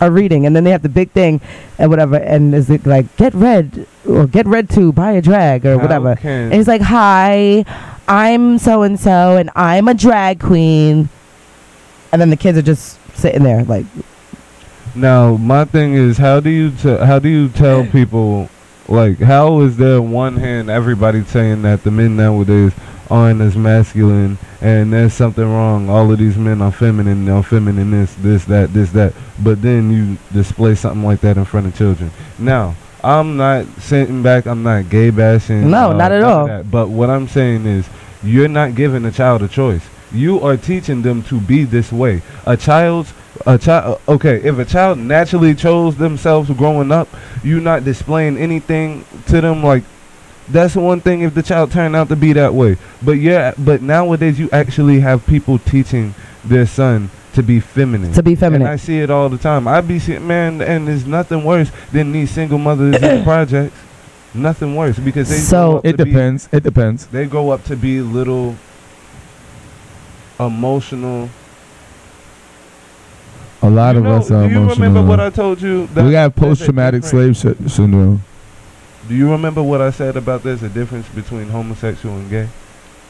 [SPEAKER 4] are reading, and then they have the big thing and whatever, and is it like get read to by a drag or whatever? And it's like, hi, I'm so and so, and I'm a drag queen, and then the kids are just sitting there like.
[SPEAKER 3] Now my thing is, how do you tell people, like, how is there on one hand everybody saying that the men nowadays aren't as masculine and there's something wrong, all of these men are feminine, this that, but then you display something like that in front of children. Now I'm not sitting back, I'm not gay bashing,
[SPEAKER 4] no, not at all,
[SPEAKER 3] but what I'm saying is, you're not giving a child a choice. You are teaching them to be this way. Okay, if a child naturally chose themselves growing up, you're not displaying anything to them. Like, that's one thing if the child turned out to be that way. But nowadays you actually have people teaching their son to be feminine. And I see it all the time. I be seeing, man, and there's nothing worse than these single mothers in the projects. Nothing worse, because they
[SPEAKER 1] it depends.
[SPEAKER 3] They grow up to be little emotional.
[SPEAKER 1] A lot of us are emotional.
[SPEAKER 3] Do you remember what I told you?
[SPEAKER 1] We got post-traumatic slave syndrome.
[SPEAKER 3] Do you remember what I said about there's a difference between homosexual and gay?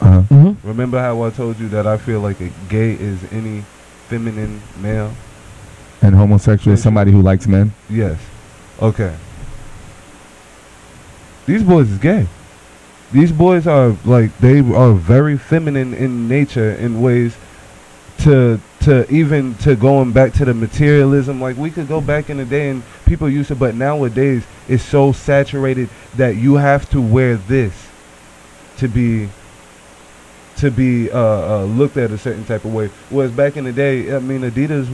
[SPEAKER 1] Uh-huh.
[SPEAKER 4] Mm-hmm.
[SPEAKER 3] Remember how I told you that I feel like a gay is any feminine male?
[SPEAKER 1] And homosexual is somebody who likes men?
[SPEAKER 3] Yes. Okay. These boys is gay. These boys are like, they are very feminine in nature in ways to going back to the materialism. Like, we could go back in the day and people used to, but nowadays it's so saturated that you have to wear this to be looked at a certain type of way. Whereas back in the day, I mean, Adidas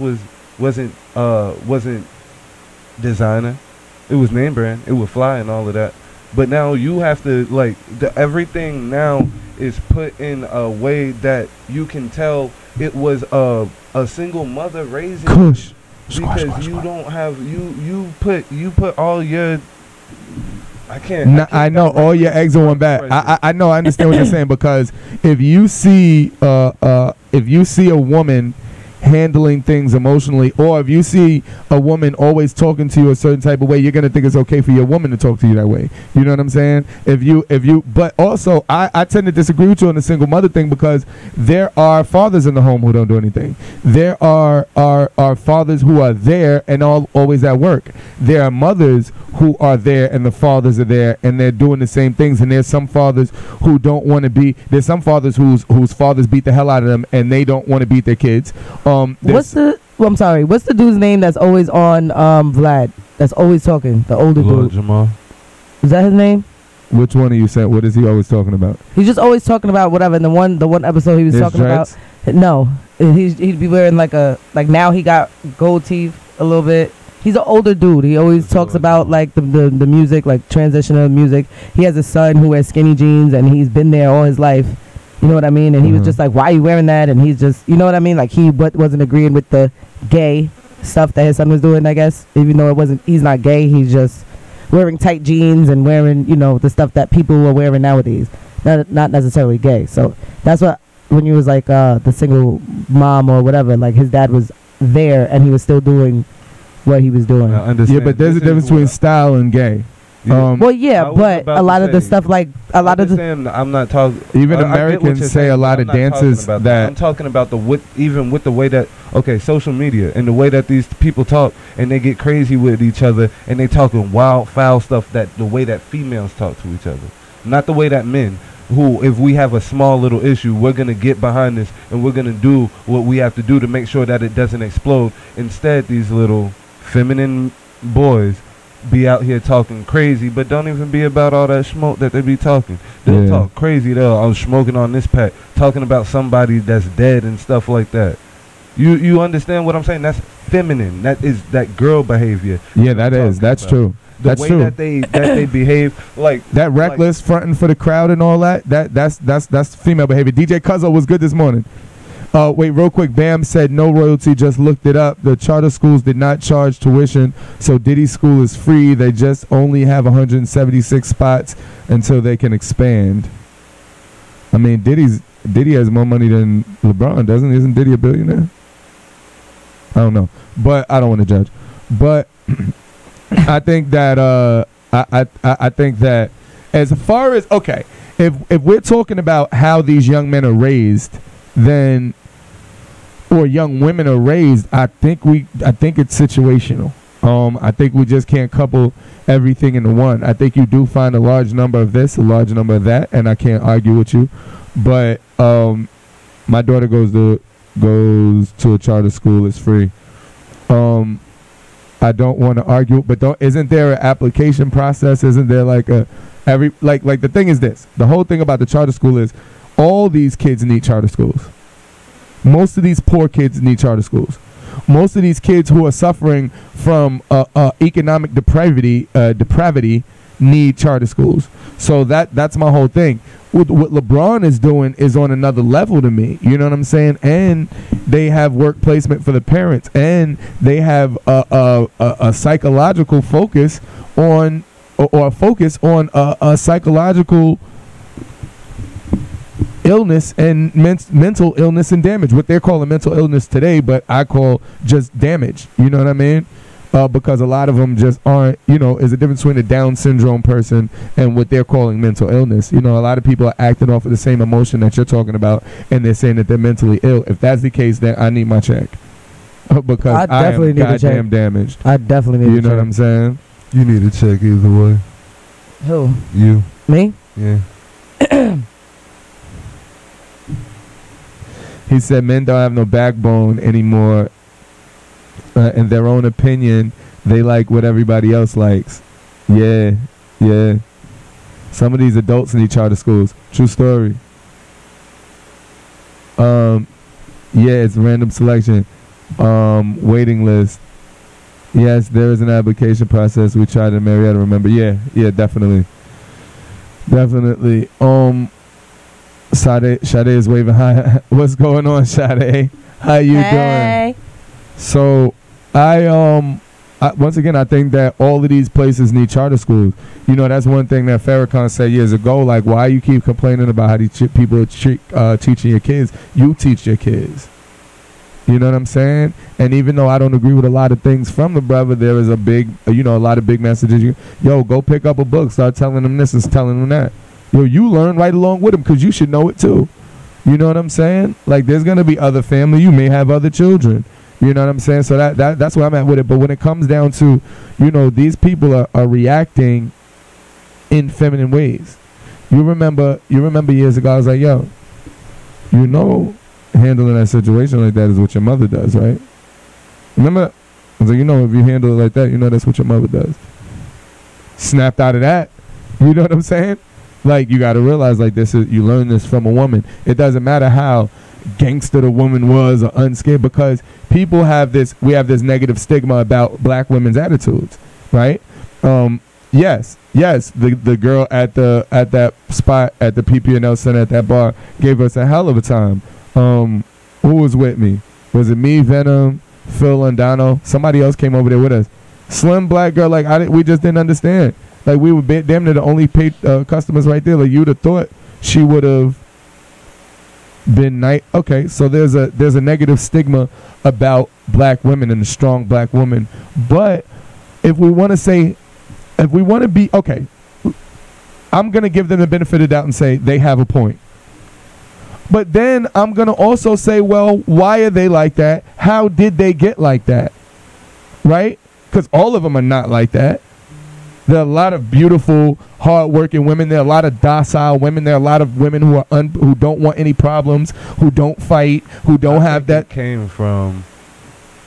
[SPEAKER 3] wasn't designer. It was name brand. It would fly and all of that. But now you have to, like, everything now is put in a way that you can tell it was a single mother raising
[SPEAKER 1] Kush.
[SPEAKER 3] Because you don't have you put all your I can't.
[SPEAKER 1] I know all your eggs in one bag. I know. I understand what you're saying, because if you see a woman handling things emotionally, or if you see a woman always talking to you a certain type of way, you're gonna think it's okay for your woman to talk to you that way. You know what I'm saying? But also I tend to disagree with you on the single mother thing, because there are fathers in the home who don't do anything. There are fathers who are there and always at work. There are mothers who are there and the fathers are there and they're doing the same things. And there's some fathers who don't want to be. There's some fathers whose fathers beat the hell out of them and they don't want to beat their kids.
[SPEAKER 4] What's the dude's name that's always on Vlad? That's always talking. The older dude.
[SPEAKER 3] Jamal.
[SPEAKER 4] Is that his name?
[SPEAKER 1] Which one are you saying? What is he always talking about?
[SPEAKER 4] He's just always talking about whatever. And the one episode he was talking
[SPEAKER 1] dreads?
[SPEAKER 4] about. No, he'd be wearing like now he got gold teeth a little bit. He's an older dude. He always talks about like the music, like transitional music. He has a son who wears skinny jeans and he's been there all his life. You know what I mean? And he was just like, why are you wearing that? And he's just, you know what I mean? Like he wasn't agreeing with the gay stuff that his son was doing, I guess. Even though he's not gay, he's just wearing tight jeans and wearing, the stuff that people are wearing nowadays. Not necessarily gay. So that's what, when you was like the single mom or whatever, like his dad was there and he was still doing what he was doing.
[SPEAKER 1] Yeah, but there's a difference between style and gay.
[SPEAKER 3] Yeah.
[SPEAKER 4] But a lot of the stuff, like a lot of the,
[SPEAKER 3] I'm not talking.
[SPEAKER 1] Even Americans say a lot of dances that
[SPEAKER 3] I'm talking about even with the way that social media and the way that these people talk and they get crazy with each other and they talking wild foul stuff, that the way that females talk to each other, not the way that men. Who, if we have a small little issue, we're going to get behind this and we're going to do what we have to do to make sure that it doesn't explode. Instead, these little feminine boys be out here talking crazy, but don't even be about all that smoke that they be talking. They'll talk crazy. I'm smoking on this pack, talking about somebody that's dead and stuff like that. You understand what I'm saying? That's feminine. That is that girl behavior.
[SPEAKER 1] Yeah, that's true.
[SPEAKER 3] The way that they behave, like
[SPEAKER 1] that reckless fronting for the crowd and all that. That's female behavior. DJ Cuzzo was good this morning. Wait, real quick. Bam said no royalty. Just looked it up. The charter schools did not charge tuition, so Diddy school is free. They just only have 176 spots until they can expand. I mean, Diddy has more money than LeBron, doesn't he? Isn't Diddy a billionaire? I don't know, but I don't want to judge. But I think that I think that as far as if we're talking about how these young men are raised, then or young women are raised, I think it's situational. I think we just can't couple everything into one. I think you do find a large number of this, a large number of that, and I can't argue with you. But my daughter goes to a charter school. It's free. I don't want to argue, but isn't there an application process? Isn't there like the thing is this? The whole thing about the charter school is all these kids need charter schools. Most of these poor kids need charter schools. Most of these kids who are suffering from economic depravity need charter schools. So that's my whole thing. What LeBron is doing is on another level to me. You know what I'm saying? And they have work placement for the parents, and they have a psychological focus on a psychological illness and mental illness and damage. What they're calling mental illness today, but I call just damage. You know what I mean? Because a lot of them just aren't, is a difference between a Down syndrome person and what they're calling mental illness. A lot of people are acting off of the same emotion that you're talking about, and they're saying that they're mentally ill. If that's the case, then I need my check. Because I am goddamn damaged.
[SPEAKER 4] I definitely need a check.
[SPEAKER 1] You know what I'm saying?
[SPEAKER 3] You need a check either way.
[SPEAKER 4] Who?
[SPEAKER 3] You.
[SPEAKER 4] Me?
[SPEAKER 3] Yeah.
[SPEAKER 1] He said men don't have no backbone anymore. In their own opinion, they like what everybody else likes. Yeah. Some of these adults need charter schools. True story. Yeah, it's random selection. Waiting list. Yes, there is an application process. We tried in Marietta, remember? Yeah, definitely. Sade is waving hi. What's going on, Sade? How you doing? So I once again, I think that all of these places need charter schools. You know, that's one thing that Farrakhan said years ago. Like, why you keep complaining about how these people are teaching your kids? You teach your kids. You know what I'm saying? And even though I don't agree with a lot of things from the brother, there is a lot of big messages. Yo, go pick up a book. Start telling them this, is telling them that. Yo, you learn right along with them because you should know it too. You know what I'm saying? Like, there's going to be other family. You may have other children. You know what I'm saying? So that's where I'm at with it. But when it comes down to, you know, these people are reacting in feminine ways. You remember years ago, I was like, yo, you know, handling that situation like that is what your mother does, right? Remember? I was like, you know, if you handle it like that, you know that's what your mother does. Snapped out of that. You know what I'm saying? Like, you got to realize, like, you learn this from a woman. It doesn't matter how gangster the woman was or unscared, because we have this negative stigma about black women's attitudes, right? Yes, the girl at that spot at the PP&L Center at that bar gave us a hell of a time. Who was with me? Was it me, Venom, Phil, Landano? Somebody else came over there with us. Slim black girl, like we just didn't understand. Like, we were damn near the only paid customers right there. Like, you'd have thought she would have been nice. Okay, so there's a negative stigma about black women and a strong black woman. But if we want to be okay, I'm gonna give them the benefit of the doubt and say they have a point. But then I'm going to also say, well, why are they like that? How did they get like that? Right? Because all of them are not like that. There are a lot of beautiful, hardworking women. There are a lot of docile women. There are a lot of women who who don't want any problems, who don't fight, who don't have that.
[SPEAKER 3] It came from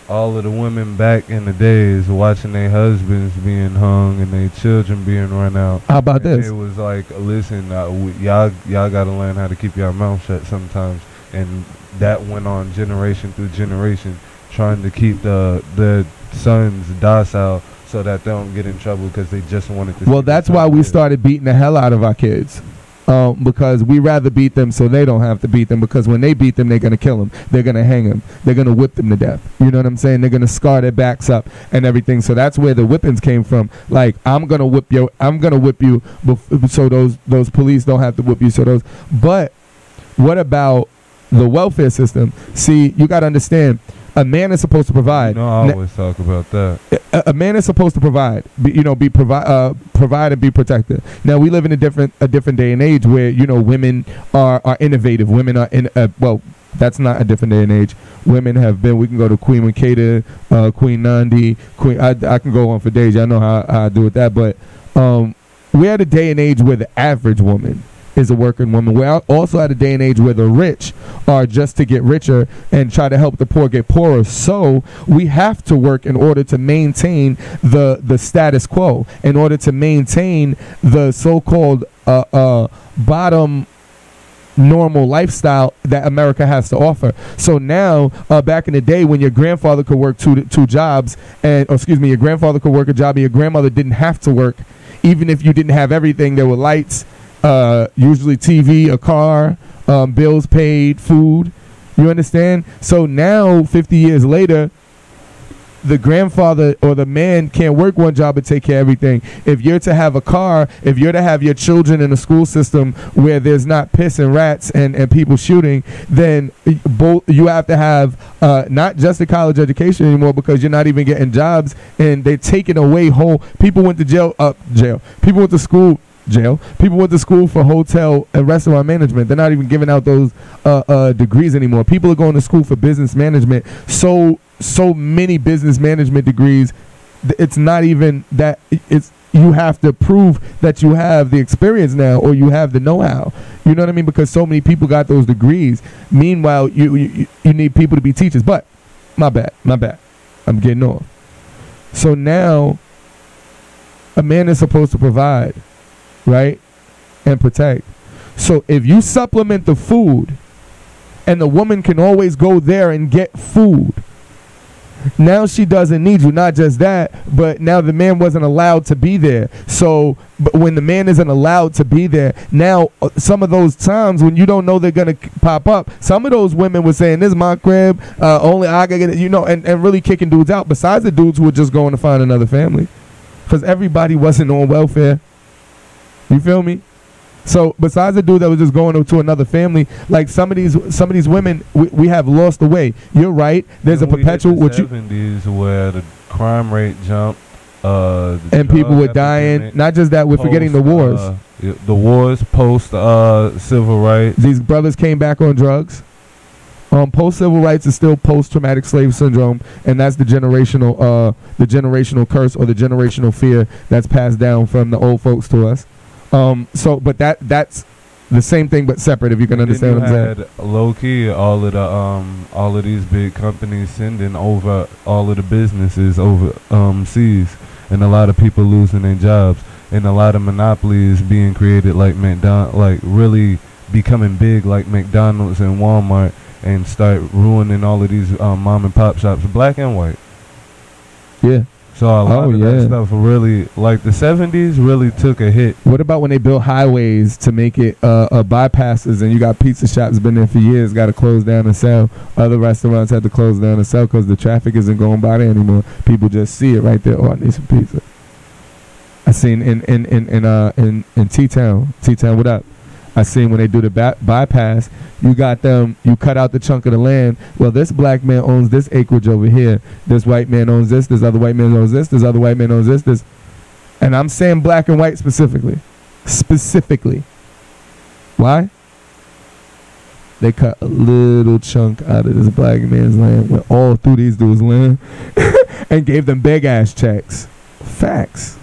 [SPEAKER 3] all of the women back in the days watching their husbands being hung and their children being run out.
[SPEAKER 1] How about this?
[SPEAKER 3] It was like, listen, y'all got to learn how to keep your mouth shut sometimes. And that went on generation through generation, trying to keep the sons docile so that they don't get in trouble because they just wanted to.
[SPEAKER 1] Well, that's why we started beating the hell out of our kids. Because we rather beat them so they don't have to beat them, because when they beat them, they're going to kill them. They're going to hang them. They're going to whip them to death. You know what I'm saying? They're going to scar their backs up and everything. So that's where the whippings came from. Like, I'm going to whip you so those police don't have to whip you. But what about the welfare system? See, you got to understand, a man is supposed to provide.
[SPEAKER 3] You know, I always talk about that.
[SPEAKER 1] A man is supposed to provide, provide and be protected. Now, we live in a different day and age where, you know, women are innovative. Women are that's not a different day and age. Women have been. We can go to Queen Makeda, Queen Nandi, Queen. I can go on for days. Y'all know how I do with that. But we're at a day and age where the average woman is a working woman. We're also at a day and age where the rich are just to get richer and try to help the poor get poorer. So we have to work in order to maintain the status quo, in order to maintain the so-called bottom normal lifestyle that America has to offer. So now, back in the day when your grandfather could work two jobs, your grandfather could work a job and your grandmother didn't have to work, even if you didn't have everything, there were lights, usually TV, a car, bills paid, food. You understand? So now, 50 years later, the grandfather or the man can't work one job and take care of everything. If you're to have a car, if you're to have your children in a school system where there's not piss and rats and people shooting, then you have to have not just a college education anymore, because you're not even getting jobs and they're taking away people went to jail. People went to school. People went to school for hotel and restaurant management. They're not even giving out those degrees anymore. People are going to school for business management. So many business management degrees. It's not even that. You have to prove that you have the experience now, or you have the know-how. You know what I mean? Because so many people got those degrees. Meanwhile, you need people to be teachers. But my bad. I'm getting off. So now, a man is supposed to provide, right, and protect. So if you supplement the food, and the woman can always go there and get food, Now she doesn't need you. Not just that, but now the man wasn't allowed to be there. So but when the man isn't allowed to be there, now some of those times when you don't know they're gonna pop up, some of those women were saying, "This is my crib. Only I can get it," and really kicking dudes out. Besides the dudes who were just going to find another family, because everybody wasn't on welfare. You feel me? So besides the dude that was just going to another family, like some of these women, we have lost the way. You're right. There's a perpetual.
[SPEAKER 3] The 70s where the crime rate jumped,
[SPEAKER 1] and people were dying. Not just that, we're forgetting the wars.
[SPEAKER 3] The wars post civil rights.
[SPEAKER 1] These brothers came back on drugs. Post civil rights is still post traumatic slave syndrome, and that's the generational curse or the generational fear that's passed down from the old folks to us. But that's the same thing but separate. If you can understand what I'm saying.
[SPEAKER 3] Low key, all of these big companies sending over all of the businesses overseas, and a lot of people losing their jobs, and a lot of monopolies being created, like really becoming big, like McDonald's and Walmart, and start ruining all of these mom and pop shops, black and white.
[SPEAKER 1] Yeah.
[SPEAKER 3] So a lot of that stuff really, like the 70s really took a hit.
[SPEAKER 1] What about when they built highways to make it bypasses, and you got pizza shops been there for years, got to close down and sell. Other restaurants had to close down and sell because the traffic isn't going by there anymore. People just see it right there. Oh, I need some pizza. I seen in T-Town. T-Town, what up? I seen when they do the bypass, you cut out the chunk of the land. Well, this black man owns this acreage over here. This white man owns this other white man owns this other white man owns this. And I'm saying black and white specifically. Why? They cut a little chunk out of this black man's land, went all through these dudes' land, and gave them big ass checks. Facts.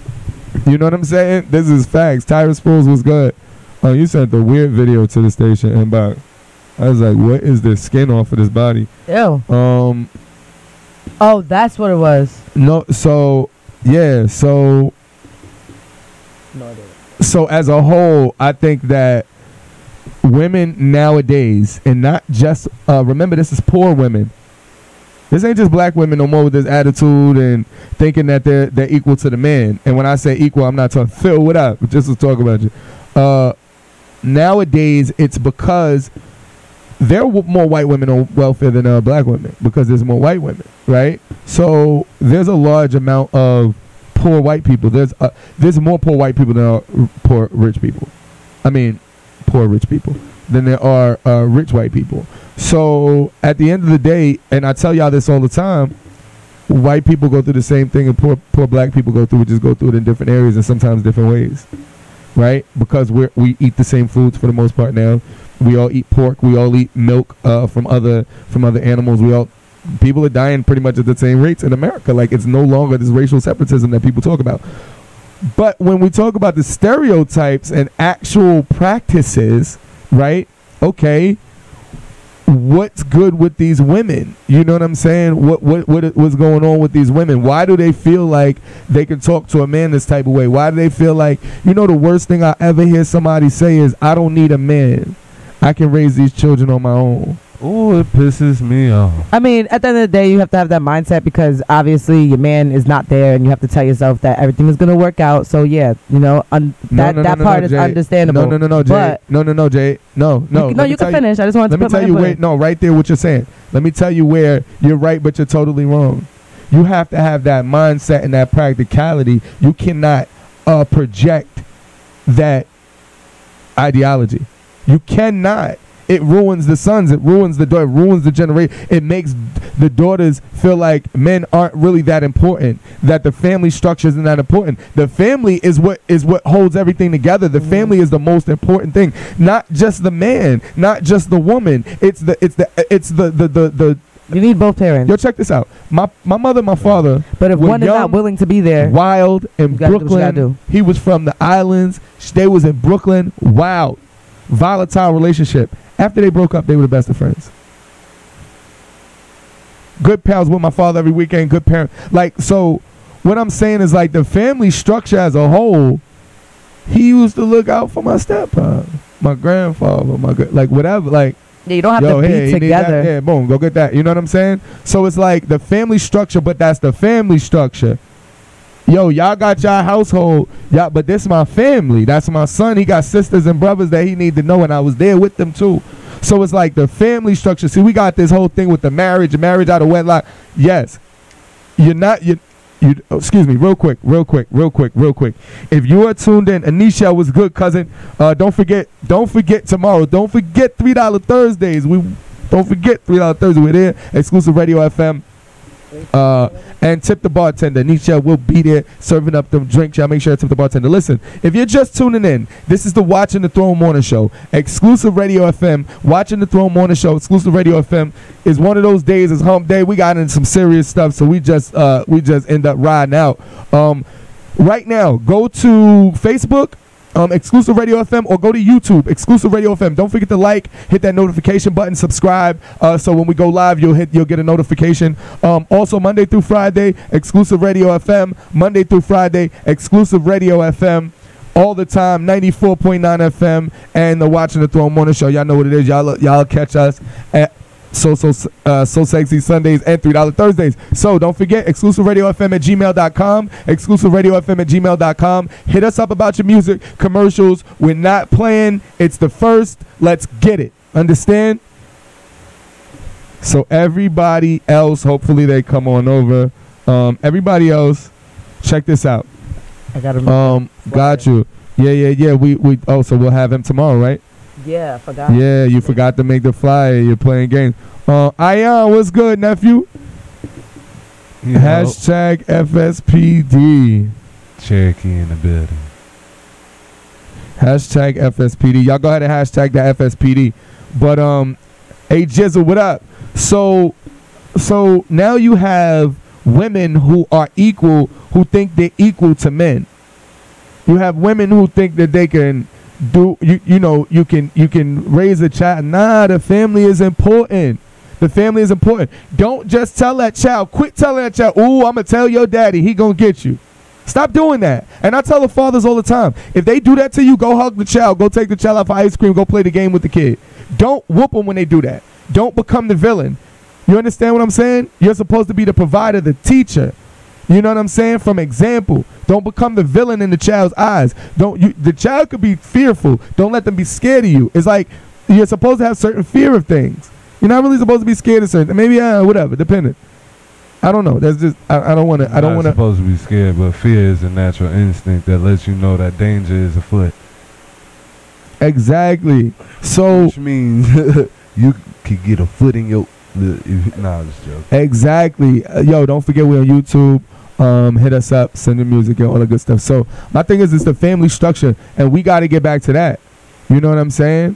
[SPEAKER 1] You know what I'm saying? This is facts. Tyrus Fools was good. Oh, you sent the weird video to the station inbox. I was like, what is this skin off of this body?
[SPEAKER 4] Ew. Oh, that's what it was.
[SPEAKER 1] No, so, yeah, so. No, so as a whole, I think that women nowadays, and not just, remember this is poor women. This ain't just black women no more with this attitude and thinking that they're equal to the man. And when I say equal, I'm not talking, Phil, what up? Just to talk about you. Nowadays, it's because there are more white women on welfare than black women because there's more white women, right? So there's a large amount of poor white people. There's more poor white people than are poor rich people. I mean, poor rich people than there are rich white people. So at the end of the day, and I tell y'all this all the time, white people go through the same thing and poor black people go through. We just go through it in different areas and sometimes different ways. Right, because we eat the same foods for the most part now. We all eat pork. We all eat milk from other animals. People are dying pretty much at the same rates in America. Like, it's no longer this racial separatism that people talk about. But when we talk about the stereotypes and actual practices, right? Okay, what's good with these women? You know what I'm saying? What's going on with these women? Why do they feel like they can talk to a man this type of way? Why do they feel like, the worst thing I ever hear somebody say is, I don't need a man. I can raise these children on my own.
[SPEAKER 3] Oh, it pisses me off.
[SPEAKER 4] I mean, at the end of the day, you have to have that mindset because obviously your man is not there, and you have to tell yourself that everything is going to work out. So yeah, that part is understandable.
[SPEAKER 1] No, Jay. No, Jay. No.
[SPEAKER 4] You can finish. I just wanted to put my input.
[SPEAKER 1] Right there, what you're saying. Let me tell you where you're right, but you're totally wrong. You have to have that mindset and that practicality. You cannot project that ideology. You cannot. It ruins the sons. It ruins the daughter. It ruins the generation. It makes the daughters feel like men aren't really that important. That the family structure isn't that important. The family is what holds everything together. The family is the most important thing. Not just the man. Not just the woman. It's the.
[SPEAKER 4] You need both parents.
[SPEAKER 1] Yo, check this out. My mother, my father.
[SPEAKER 4] But if one is not willing to be there,
[SPEAKER 1] wild in Brooklyn. He was from the islands. They was in Brooklyn. Wild, volatile relationship. After they broke up, they were the best of friends. Good pals with my father every weekend. Good parent. So what I'm saying is the family structure as a whole, he used to look out for my stepfather, my grandfather, whatever.
[SPEAKER 4] Yeah, you don't have to be together.
[SPEAKER 1] Yeah, boom, go get that. You know what I'm saying? So it's like the family structure, but that's the family structure. Yo, y'all got y'all household, y'all, but this my family. That's my son. He got sisters and brothers that he need to know, and I was there with them too. So it's like the family structure. See, we got this whole thing with the marriage out of wedlock. Yes, excuse me, real quick. If you are tuned in, Anisha was good, cousin. Don't forget tomorrow. Don't forget $3 Thursdays. Don't forget $3 Thursday. We're there, Exclusive Radio FM. And tip the bartender. Nisha will be there serving up them drinks. Y'all make sure to tip the bartender. Listen, if you're just tuning in, this is the Watching the Throne Morning Show. Exclusive Radio FM. Watching the Throne Morning Show. Exclusive Radio FM is one of those days. It's hump day. We got into some serious stuff, so we just end up riding out. Right now, go to Facebook. Exclusive Radio FM, or go to YouTube, Exclusive Radio FM. Don't forget to hit that notification button, subscribe, so when we go live, you'll get a notification. Also, Monday through Friday, Exclusive Radio FM. Monday through Friday, Exclusive Radio FM. All the time, 94.9 FM, and the Watching the Throne Morning Show. Y'all know what it is. Y'all catch us at So Sexy Sundays and $3 Thursdays. So don't forget, exclusiveradiofm@gmail.com. exclusiveradiofm@gmail.com. Hit us up about your music, commercials. We're not playing. It's the first. Let's get it. Understand? So everybody else, hopefully they come on over. Everybody else, check this out.
[SPEAKER 4] I got him.
[SPEAKER 1] Got you. Yeah. So we'll have him tomorrow, right?
[SPEAKER 4] Yeah, I forgot.
[SPEAKER 1] Yeah, you forgot to make the flyer. You're playing games. Ion, what's good, nephew? Hashtag FSPD.
[SPEAKER 3] Cherokee in the building.
[SPEAKER 1] Hashtag FSPD. Y'all go ahead and hashtag the FSPD. But hey Jizzle, what up? So now you have women who are equal, who think they're equal to men. You have women who think that they can you can raise a child. Nah, the family is important. The family is important. Don't just tell that child. Quit telling that child, ooh, I'm going to tell your daddy. He going to get you. Stop doing that. And I tell the fathers all the time, if they do that to you, go hug the child. Go take the child out for ice cream. Go play the game with the kid. Don't whoop them when they do that. Don't become the villain. You understand what I'm saying? You're supposed to be the provider, the teacher. You know what I'm saying? From example. Don't become the villain in the child's eyes. The child could be fearful. Don't let them be scared of you. It's like you're supposed to have certain fear of things. You're not really supposed to be scared of certain. Maybe whatever, depending. I don't know. That's just I don't want to. I don't want to.
[SPEAKER 3] Supposed to be scared, but fear is a natural instinct that lets you know that danger is afoot.
[SPEAKER 1] Exactly. So
[SPEAKER 3] which means you could get a foot in your. Nah, just joking.
[SPEAKER 1] Exactly. Yo, don't forget we're on YouTube. Hit us up, send the music and all the good stuff. So my thing is, it's the family structure, and we got to get back to that. You know what I'm saying?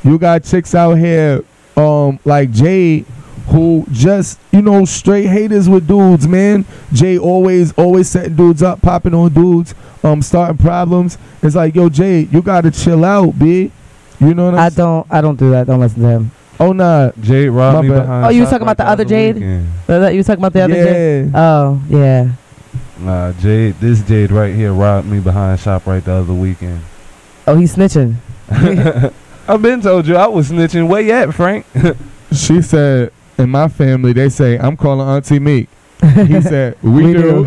[SPEAKER 1] You got chicks out here, like Jade, who just, straight haters with dudes, man. Jade always setting dudes up, popping on dudes, starting problems. It's like, yo, Jade, you got to chill out, B. You know what I'm saying?
[SPEAKER 4] I don't do that. Don't listen to him.
[SPEAKER 1] Oh, nah.
[SPEAKER 3] Jade robbed me behind.
[SPEAKER 4] Oh, you talking about the other Jade? You talking about the other Jade? Oh, yeah.
[SPEAKER 3] Nah, this Jade right here robbed me behind shop right the other weekend.
[SPEAKER 4] Oh, he's snitching.
[SPEAKER 3] I've been told you I was snitching. Where you at, Frank?
[SPEAKER 1] She said, in my family, they say, I'm calling Auntie Meek. He said, we do.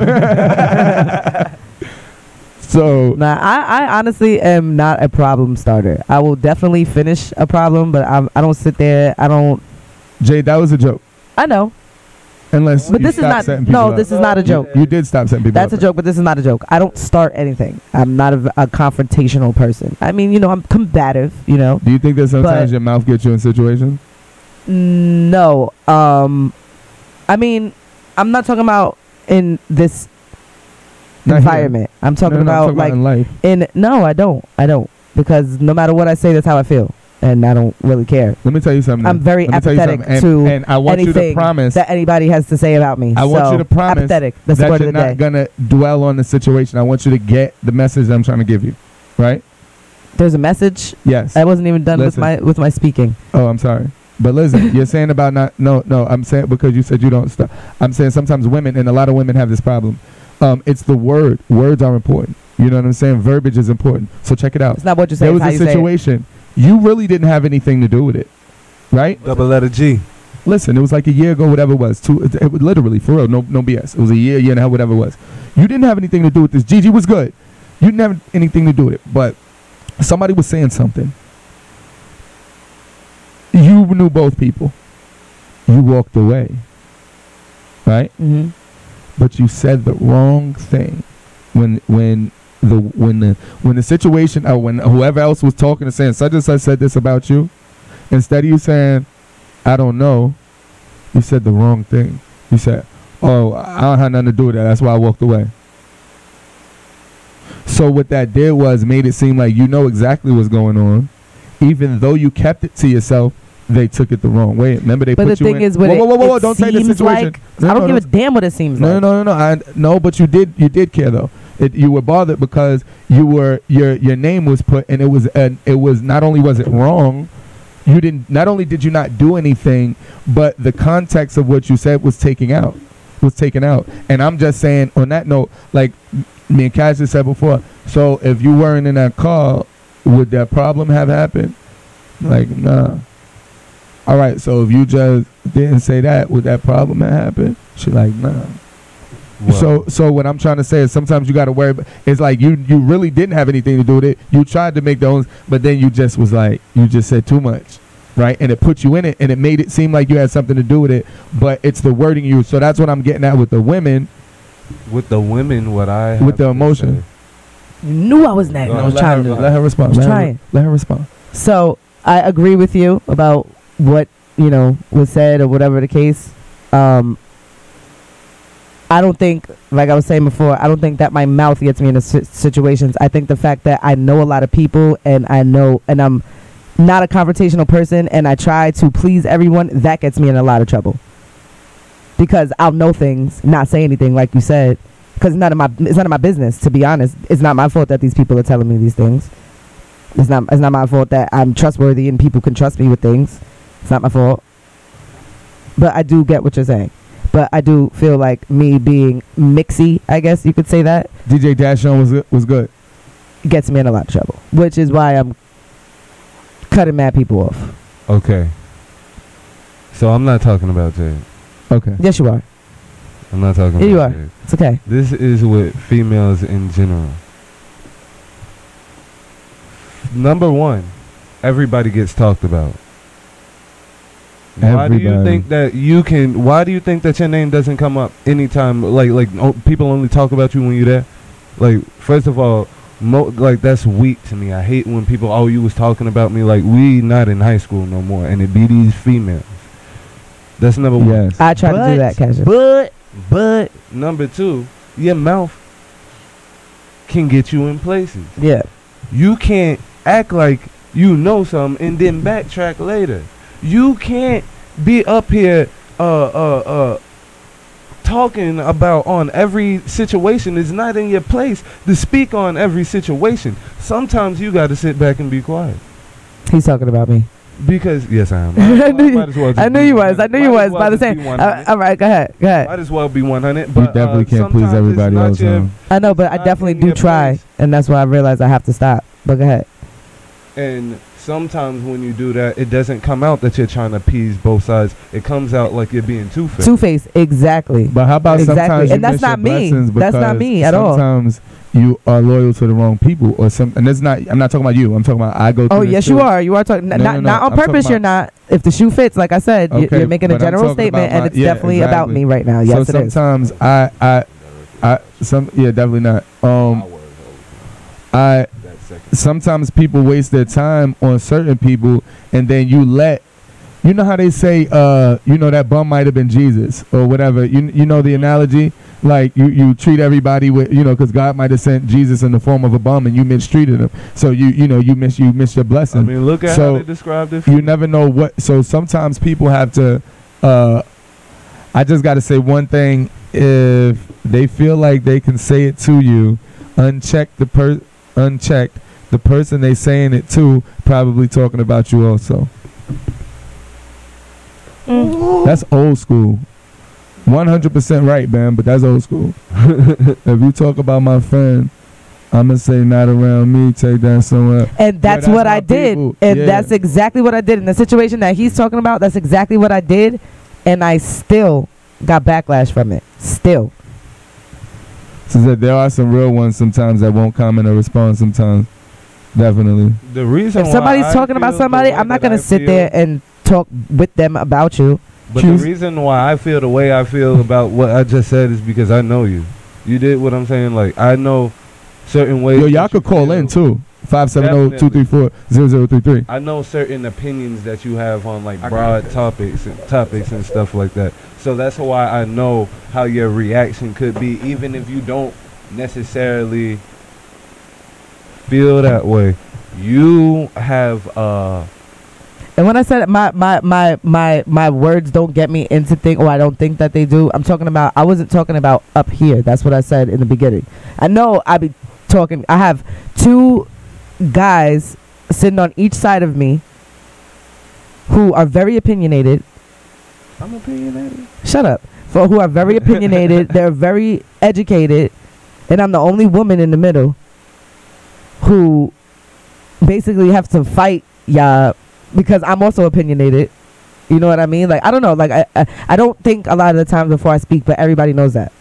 [SPEAKER 1] So
[SPEAKER 4] nah, I honestly am not a problem starter. I will definitely finish a problem, but I don't sit there. I don't.
[SPEAKER 1] Jay, that was a joke.
[SPEAKER 4] I know.
[SPEAKER 1] Unless,
[SPEAKER 4] but this is not. No, this is not a joke.
[SPEAKER 1] You did stop setting people.
[SPEAKER 4] That's a joke, but this is not a joke. I don't start anything. I'm not a confrontational person. I mean, I'm combative. Do
[SPEAKER 1] you think that sometimes your mouth gets you in situations?
[SPEAKER 4] No. I mean, I'm not talking about in this environment. I'm talking about like
[SPEAKER 1] in life.
[SPEAKER 4] No, I don't because no matter what I say, that's how I feel, and I don't really care.
[SPEAKER 1] Let me tell you something.
[SPEAKER 4] I'm very apathetic and I want you to promise that anybody has to say about me.
[SPEAKER 1] I want you to promise
[SPEAKER 4] apathetic. That's
[SPEAKER 1] that
[SPEAKER 4] the word
[SPEAKER 1] you're
[SPEAKER 4] of the
[SPEAKER 1] not
[SPEAKER 4] day.
[SPEAKER 1] Gonna dwell on the situation. I want you to get the message I'm trying to give you. Right?
[SPEAKER 4] There's a message.
[SPEAKER 1] Yes.
[SPEAKER 4] I wasn't even done with my speaking.
[SPEAKER 1] Oh, I'm sorry. But listen, you're saying about no. I'm saying because you said you don't stop. I'm saying sometimes women, and a lot of women have this problem. It's the word. Words are important. You know what I'm saying? Verbiage is important. So check it out.
[SPEAKER 4] It's not what you say.
[SPEAKER 1] There was a situation. You really didn't have anything to do with it. right?
[SPEAKER 3] Double letter G.
[SPEAKER 1] Listen, it was like a year ago, whatever it was. It was literally, for real, no BS. It was a year and a half, whatever it was. You didn't have anything to do with this. Gigi was good. You didn't have anything to do with it. But somebody was saying something. You knew both people. You walked away. Right?
[SPEAKER 4] Mm-hmm.
[SPEAKER 1] But you said the wrong thing when the situation, or when whoever else was talking and saying such and such said this about you, instead of you saying, I don't know, you said the wrong thing. You said, oh, I don't have nothing to do with that. That's why I walked away. So what that did was made it seem like you know exactly what's going on. Even though you kept it to yourself, they took it the wrong way. Remember, they put you in. But the thing
[SPEAKER 4] is, when
[SPEAKER 1] whoa, don't say the situation.
[SPEAKER 4] Like, I don't give a damn what it seems like.
[SPEAKER 1] No, but you did care though. You were bothered because your name was put, and it was not only was it wrong, not only did you not do anything, but the context of what you said was taken out. And I'm just saying, on that note, like me and Cash said before, so if you weren't in that car, would that problem have happened? Like, nah. All right, so if you just didn't say that, would that problem have happened? She like, nah. Well, so what I'm trying to say is sometimes you got to worry. It's like you really didn't have anything to do with it. You tried to make those, but then you just was like, you just said too much, right? And it put you in it, and it made it seem like you had something to do with it. But it's the wording you. So that's what I'm getting at with the women.
[SPEAKER 3] With the women, what I have
[SPEAKER 1] with the emotion.
[SPEAKER 4] You knew I was next. I was trying to
[SPEAKER 1] let her respond. Let her respond.
[SPEAKER 4] So I agree with you about what was said or whatever the case. I don't think, like I was saying before, I don't think that my mouth gets me into situations. I think the fact that I know a lot of people and I'm not a confrontational person and I try to please everyone, that gets me in a lot of trouble. Because I'll know things, not say anything like you said, because it's none of my business, to be honest. It's not my fault that these people are telling me these things. It's not my fault that I'm trustworthy and people can trust me with things. It's not my fault. But I do get what you're saying. But I do feel like me being mixy, I guess you could say that.
[SPEAKER 1] DJ Dashon was good.
[SPEAKER 4] Gets me in a lot of trouble, which is why I'm cutting mad people off.
[SPEAKER 3] Okay. So I'm not talking about Jade.
[SPEAKER 1] Okay.
[SPEAKER 4] Yes, you are.
[SPEAKER 3] I'm not talking
[SPEAKER 4] you
[SPEAKER 3] about
[SPEAKER 4] are.
[SPEAKER 3] Jade.
[SPEAKER 4] It's okay.
[SPEAKER 3] This is with females in general. Number one, everybody gets talked about. Why do you think that why do you think that your name doesn't come up anytime? Like people only talk about you when you're there? Like, first of all, like, that's weak to me. I hate when people, oh, you was talking about me. Like, we not in high school no more, and it be these females. That's number one.
[SPEAKER 1] Yes.
[SPEAKER 4] I try to do that, Cassius.
[SPEAKER 3] But number two, your mouth can get you in places.
[SPEAKER 4] Yeah.
[SPEAKER 3] You can't act like you know something and then backtrack later. You can't be up here talking about on every situation. It's not in your place to speak on every situation. Sometimes you got to sit back and be quiet.
[SPEAKER 4] He's talking about me.
[SPEAKER 3] Because, yes, I am.
[SPEAKER 4] I knew you was. By the same. All right, go ahead.
[SPEAKER 3] Might as well be 100. But
[SPEAKER 1] you definitely can't please everybody all the time.
[SPEAKER 4] I know, but I definitely do try. And that's why I realize I have to stop. But go ahead.
[SPEAKER 3] And sometimes when you do that, it doesn't come out that you're trying to appease both sides. It comes out like you're being two-faced.
[SPEAKER 4] Two-faced, exactly.
[SPEAKER 1] But how about sometimes
[SPEAKER 4] and that's not me. That's not me at all.
[SPEAKER 1] Sometimes you are loyal to the wrong people, or some. And it's not. I'm not talking about you. I'm talking about I go.
[SPEAKER 4] Oh yes, you are. You are talking. Not on purpose. You're not. If the shoe fits, like I said,
[SPEAKER 1] okay,
[SPEAKER 4] you're making a general statement, and it's definitely about me right now. Yes,
[SPEAKER 1] so
[SPEAKER 4] it is.
[SPEAKER 1] Sometimes definitely not. Sometimes people waste their time on certain people, and then you know how they say, that bum might have been Jesus or whatever. You know the analogy, like you treat everybody with, because God might have sent Jesus in the form of a bum and you mistreated him. So you miss your blessing.
[SPEAKER 3] I mean, look at how they described it.
[SPEAKER 1] You never know what. So sometimes people have to. I just got to say one thing: if they feel like they can say it to you, unchecked, the person they saying it to probably talking about you also. That's old school. 100% right, man, but that's old school. If you talk about my friend I'm going to say not around me, take that somewhere.
[SPEAKER 4] And that's what I did.
[SPEAKER 1] People.
[SPEAKER 4] And that's exactly what I did. In the situation that he's talking about, that's exactly what I did. And I still got backlash from it. Still.
[SPEAKER 1] So that there are some real ones sometimes that won't comment or respond sometimes. Definitely.
[SPEAKER 3] The reason
[SPEAKER 4] if somebody's talking about somebody, I'm not going to sit there and talk with them about you.
[SPEAKER 3] But the reason why I feel the way I feel about what I just said is because I know you. You did what I'm saying? Like, I know certain ways.
[SPEAKER 1] Yo, y'all could call in too. 570-234-0033.
[SPEAKER 3] I know certain opinions that you have on like broad topics and stuff like that. So that's why I know how your reaction could be, even if you don't necessarily feel that way. You have
[SPEAKER 4] and when I said my words don't get me into things, or I don't think that they do, I wasn't talking about up here. That's what I said in the beginning. I know I be talking. I have two guys sitting on each side of me who are very opinionated.
[SPEAKER 3] I'm opinionated.
[SPEAKER 4] Shut up. Who are very opinionated. They're very educated, and I'm the only woman in the middle who basically have to fight y'all because I'm also opinionated. You know what I mean? Like, I don't know. Like, I don't think a lot of the times before I speak, but everybody knows that.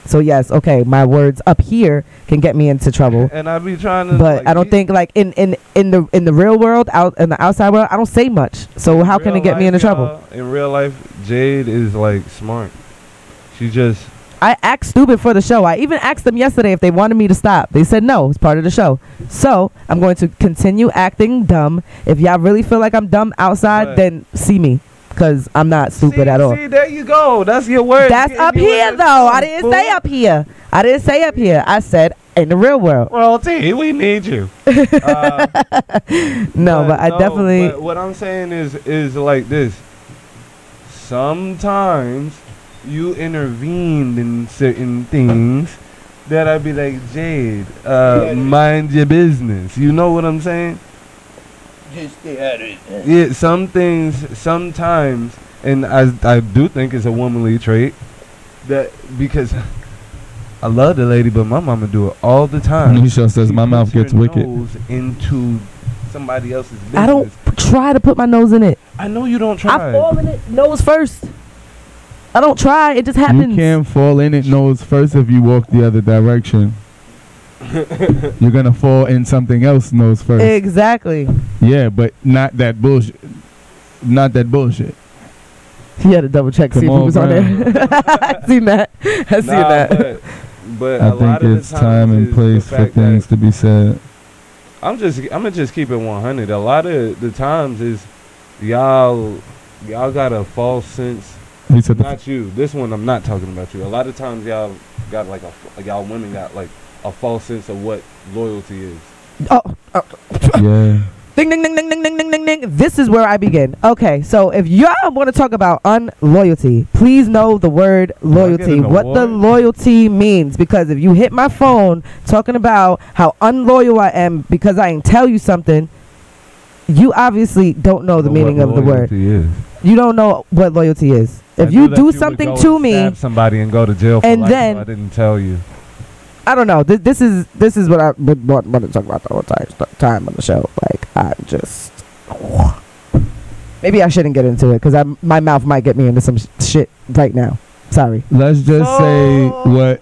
[SPEAKER 4] So yes, okay, my words up here can get me into trouble.
[SPEAKER 3] And I be trying to,
[SPEAKER 4] but like, I don't think like in the real world, out in the outside world, I don't say much. So how can it get me into trouble?
[SPEAKER 3] In real life, Jade is like smart. She just.
[SPEAKER 4] I act stupid for the show. I even asked them yesterday if they wanted me to stop. They said no, it's part of the show. So I'm going to continue acting dumb. If y'all really feel like I'm dumb outside, then see me. Because I'm not stupid at all.
[SPEAKER 3] See, there you go. That's your word.
[SPEAKER 4] That's up here, though. I didn't say up here. I said in the real world.
[SPEAKER 3] Well, T, we need you.
[SPEAKER 4] No, but I definitely.
[SPEAKER 3] But what I'm saying is like this. Sometimes you intervened in certain things that I'd be like, Jade, mind your business. You know what I'm saying?
[SPEAKER 5] Just stay at it.
[SPEAKER 3] Yeah, some things, sometimes, and I do think it's a womanly trait, that because I love the lady, but my mama do it all the time.
[SPEAKER 1] Nisha says my mouth gets wicked.
[SPEAKER 3] Nose into somebody else's business.
[SPEAKER 4] I don't try to put my nose in it.
[SPEAKER 3] I know you don't try.
[SPEAKER 4] I fall in it nose first. I don't try. It just happens.
[SPEAKER 1] You can't fall in it nose first if you walk the other direction. You're gonna fall in something else nose first.
[SPEAKER 4] Exactly.
[SPEAKER 1] Yeah, but not that bullshit. Not that bullshit.
[SPEAKER 4] He had to double check, see if he was on there. I seen that. I seen that.
[SPEAKER 3] But
[SPEAKER 1] I think it's time and place for things to be said.
[SPEAKER 3] I'm gonna just keep it 100. A lot of the times is y'all got a false sense.
[SPEAKER 1] He said
[SPEAKER 3] not you. This one I'm not talking about you. A lot of times y'all got like y'all women got like a false sense of what loyalty is.
[SPEAKER 1] Yeah.
[SPEAKER 4] Ding, ding, ding, ding, ding, ding, ding, ding, ding. This is where I begin. Okay, so if y'all want to talk about unloyalty, please know the word loyalty, what the loyalty means. Because if you hit my phone talking about how unloyal I am because I ain't tell you something, you obviously don't know the meaning of the word.
[SPEAKER 3] Is.
[SPEAKER 4] You don't know what loyalty is. If you do something to me,
[SPEAKER 3] somebody and go to jail for
[SPEAKER 4] and
[SPEAKER 3] life,
[SPEAKER 4] then
[SPEAKER 3] I didn't tell you.
[SPEAKER 4] I don't know. This is what I would want to talk about the whole time on the show. Like, I just maybe I shouldn't get into it because my mouth might get me into some shit right now. Sorry.
[SPEAKER 1] Let's just say what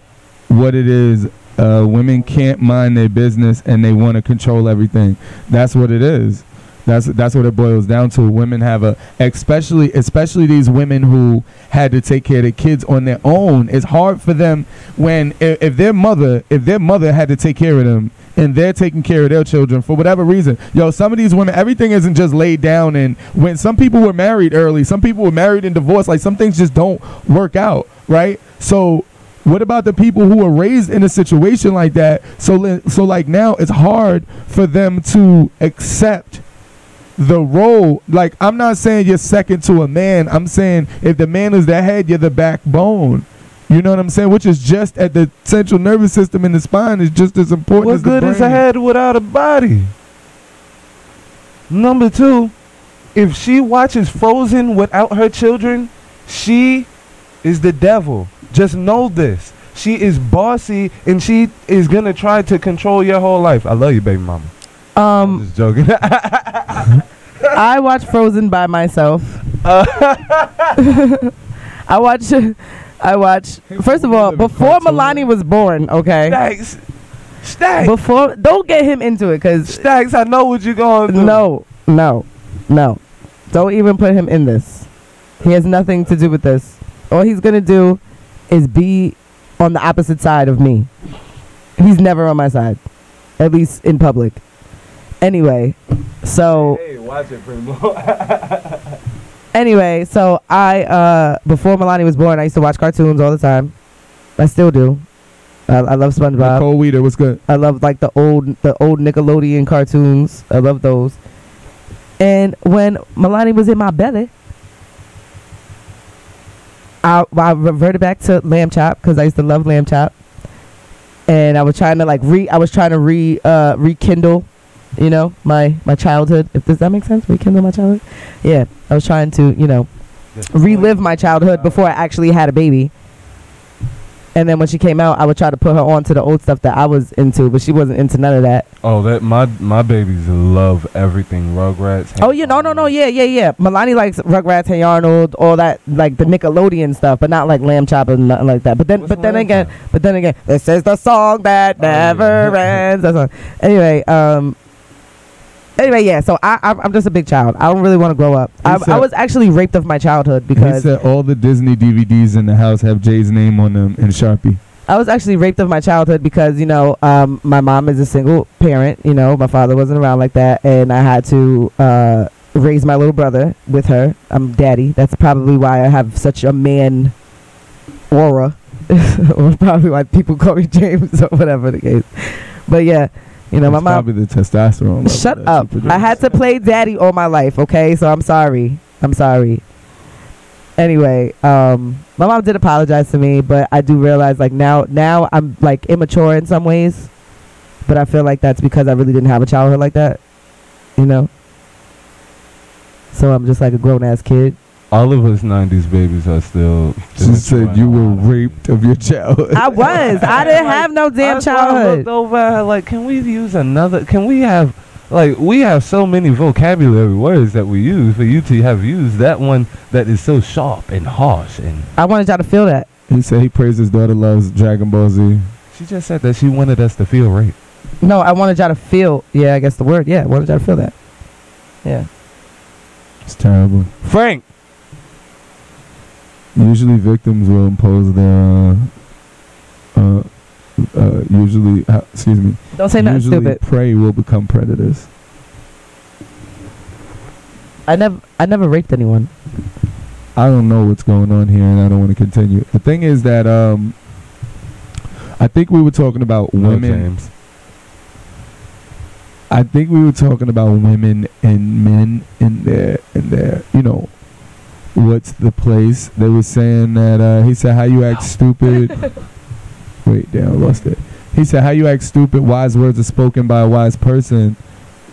[SPEAKER 1] it is. Women can't mind their business and they want to control everything. That's what it is. That's what it boils down to. Women have especially these women who had to take care of their kids on their own. It's hard for them when if their mother had to take care of them and they're taking care of their children for whatever reason. Yo, some of these women, everything isn't just laid down. And when some people were married early, some people were married and divorced. Like, some things just don't work out, right? So what about the people who were raised in a situation like that? So like now it's hard for them to accept the role. Like, I'm not saying you're second to a man. I'm saying if the man is the head, you're the backbone. You know what I'm saying? Which is just at the central nervous system in the spine is just as important as the brain.
[SPEAKER 3] What good is a head without a body? Number two, if she watches Frozen without her children, she is the devil. Just know this. She is bossy, and she is gonna try to control your whole life. I love you, baby mama. I'm just joking.
[SPEAKER 4] I watch Frozen by myself. I watch. First of all, before Milani was born, okay.
[SPEAKER 3] Stacks.
[SPEAKER 4] Before, don't get him into it, cause
[SPEAKER 3] Stacks, I know what you're going to do.
[SPEAKER 4] No. Don't even put him in this. He has nothing to do with this. All he's gonna do is be on the opposite side of me. He's never on my side, at least in public. Anyway, so.
[SPEAKER 3] Hey, watch it, Primo.
[SPEAKER 4] Anyway, so I before Milani was born, I used to watch cartoons all the time. I still do. I love SpongeBob.
[SPEAKER 1] Nicole Weeder, what's good?
[SPEAKER 4] I love like the old Nickelodeon cartoons. I love those. And when Milani was in my belly, I reverted back to lamb chop because I used to love lamb chop. And I was trying to rekindle, you know, my childhood. Does that make sense? Rekindle my childhood? Yeah. I was trying to, you know, relive my childhood before I actually had a baby. And then when she came out, I would try to put her on to the old stuff that I was into, but she wasn't into none of that.
[SPEAKER 3] Oh, that my babies love everything Rugrats.
[SPEAKER 4] Oh yeah, no, yeah. Milani likes Rugrats, Hey Arnold, all that, like the Nickelodeon stuff, but not like lamb chop and nothing like that. But then again, this is the song that never ends. That's all. Anyway, yeah. So I'm just a big child. I don't really want to grow up. I was actually raped of my childhood because
[SPEAKER 1] he said all the Disney DVDs in the house have Jay's name on them in Sharpie.
[SPEAKER 4] I was actually raped of my childhood because, you know, my mom is a single parent. You know, my father wasn't around like that, and I had to raise my little brother with her. I'm daddy. That's probably why I have such a man aura, or probably why people call me James or whatever the case. But yeah. You know, my mom.
[SPEAKER 1] Probably the testosterone.
[SPEAKER 4] Shut up! I had to play daddy all my life. Okay, so I'm sorry. Anyway, my mom did apologize to me, but I do realize, like now I'm like immature in some ways, but I feel like that's because I really didn't have a childhood like that. You know. So I'm just like a grown ass kid.
[SPEAKER 3] All of us 90s babies are still.
[SPEAKER 1] She said you were raped of your childhood.
[SPEAKER 4] I was. I didn't have no damn childhood.
[SPEAKER 3] I looked over at her like, can we use another? Can we have, like, we have so many vocabulary words that we use for you to have used that one that is so sharp and harsh. And
[SPEAKER 4] I wanted y'all to feel that.
[SPEAKER 1] He said he prays his daughter loves Dragon Ball Z.
[SPEAKER 3] She just said that she wanted us to feel raped.
[SPEAKER 4] No, I wanted y'all to feel. Yeah, I guess the word. Yeah, I wanted y'all to feel that. Yeah.
[SPEAKER 1] It's terrible.
[SPEAKER 3] Frank.
[SPEAKER 1] Usually victims will impose their
[SPEAKER 4] Don't say nothing stupid.
[SPEAKER 1] Prey will become predators.
[SPEAKER 4] I never raped anyone.
[SPEAKER 1] I don't know what's going on here, and I don't want to continue. The thing is that I think we were talking about women.
[SPEAKER 3] James.
[SPEAKER 1] I think we were talking about women and men in their you know. What's the place? They were saying that he said how you act stupid. Wait, damn, I lost it. He said how you act stupid. Wise words are spoken by a wise person.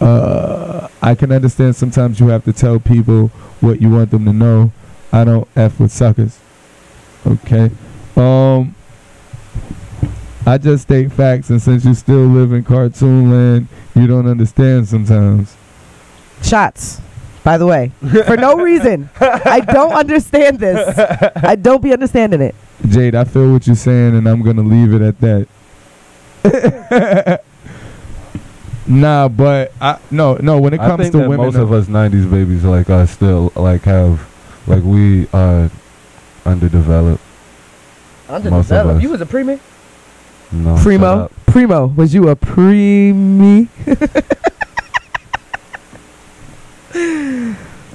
[SPEAKER 1] I can understand sometimes you have to tell people what you want them to know. I don't F with suckers. Okay. I just state facts, and since you still live in cartoon land, you don't understand sometimes.
[SPEAKER 4] Shots. By the way, for no reason. I don't understand this. I don't be understanding it.
[SPEAKER 1] Jade, I feel what you're saying, and I'm going to leave it at that. Nah, but no. When it comes to women,
[SPEAKER 3] most of us '90s babies like are still like we are underdeveloped.
[SPEAKER 4] Underdeveloped. You was a preemie?
[SPEAKER 3] No.
[SPEAKER 4] Primo. Was you a preemie?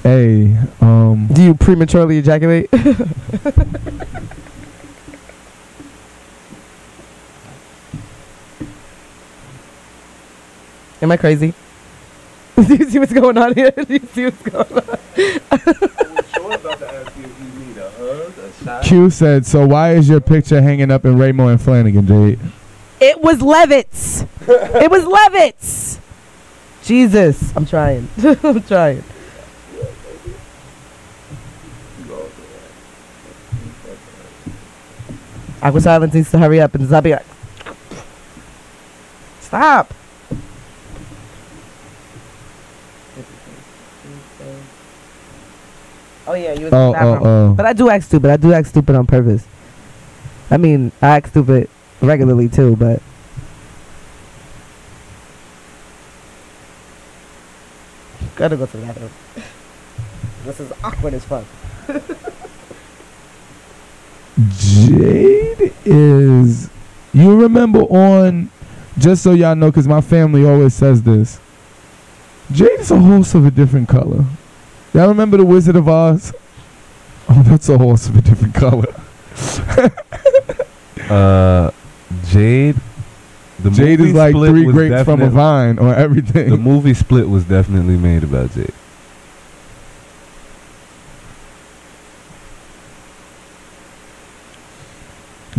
[SPEAKER 1] Hey,
[SPEAKER 4] do you prematurely ejaculate? Am I crazy? Do you see what's going on here? Do you see what's going on?
[SPEAKER 1] Q said, so why is your picture hanging up in Raymond and Flanagan, Jade?
[SPEAKER 4] It was Levitz. It was Levitz. Jesus. I'm trying. I'm trying. Aqua Silence needs to hurry up and stop being like, stop. Oh yeah, you was in the bathroom. But I do act stupid. I do act stupid on purpose. I mean, I act stupid regularly too, but gotta go to the bathroom. This is awkward as fuck.
[SPEAKER 1] Jade is, you remember on, just so y'all know, because my family always says this, Jade is a horse of a different color. Y'all remember the Wizard of Oz? Oh, that's a horse of a different color.
[SPEAKER 3] Jade. The
[SPEAKER 1] Jade is like 3 grapes from a vine or everything.
[SPEAKER 3] The movie Split was definitely made about Jade.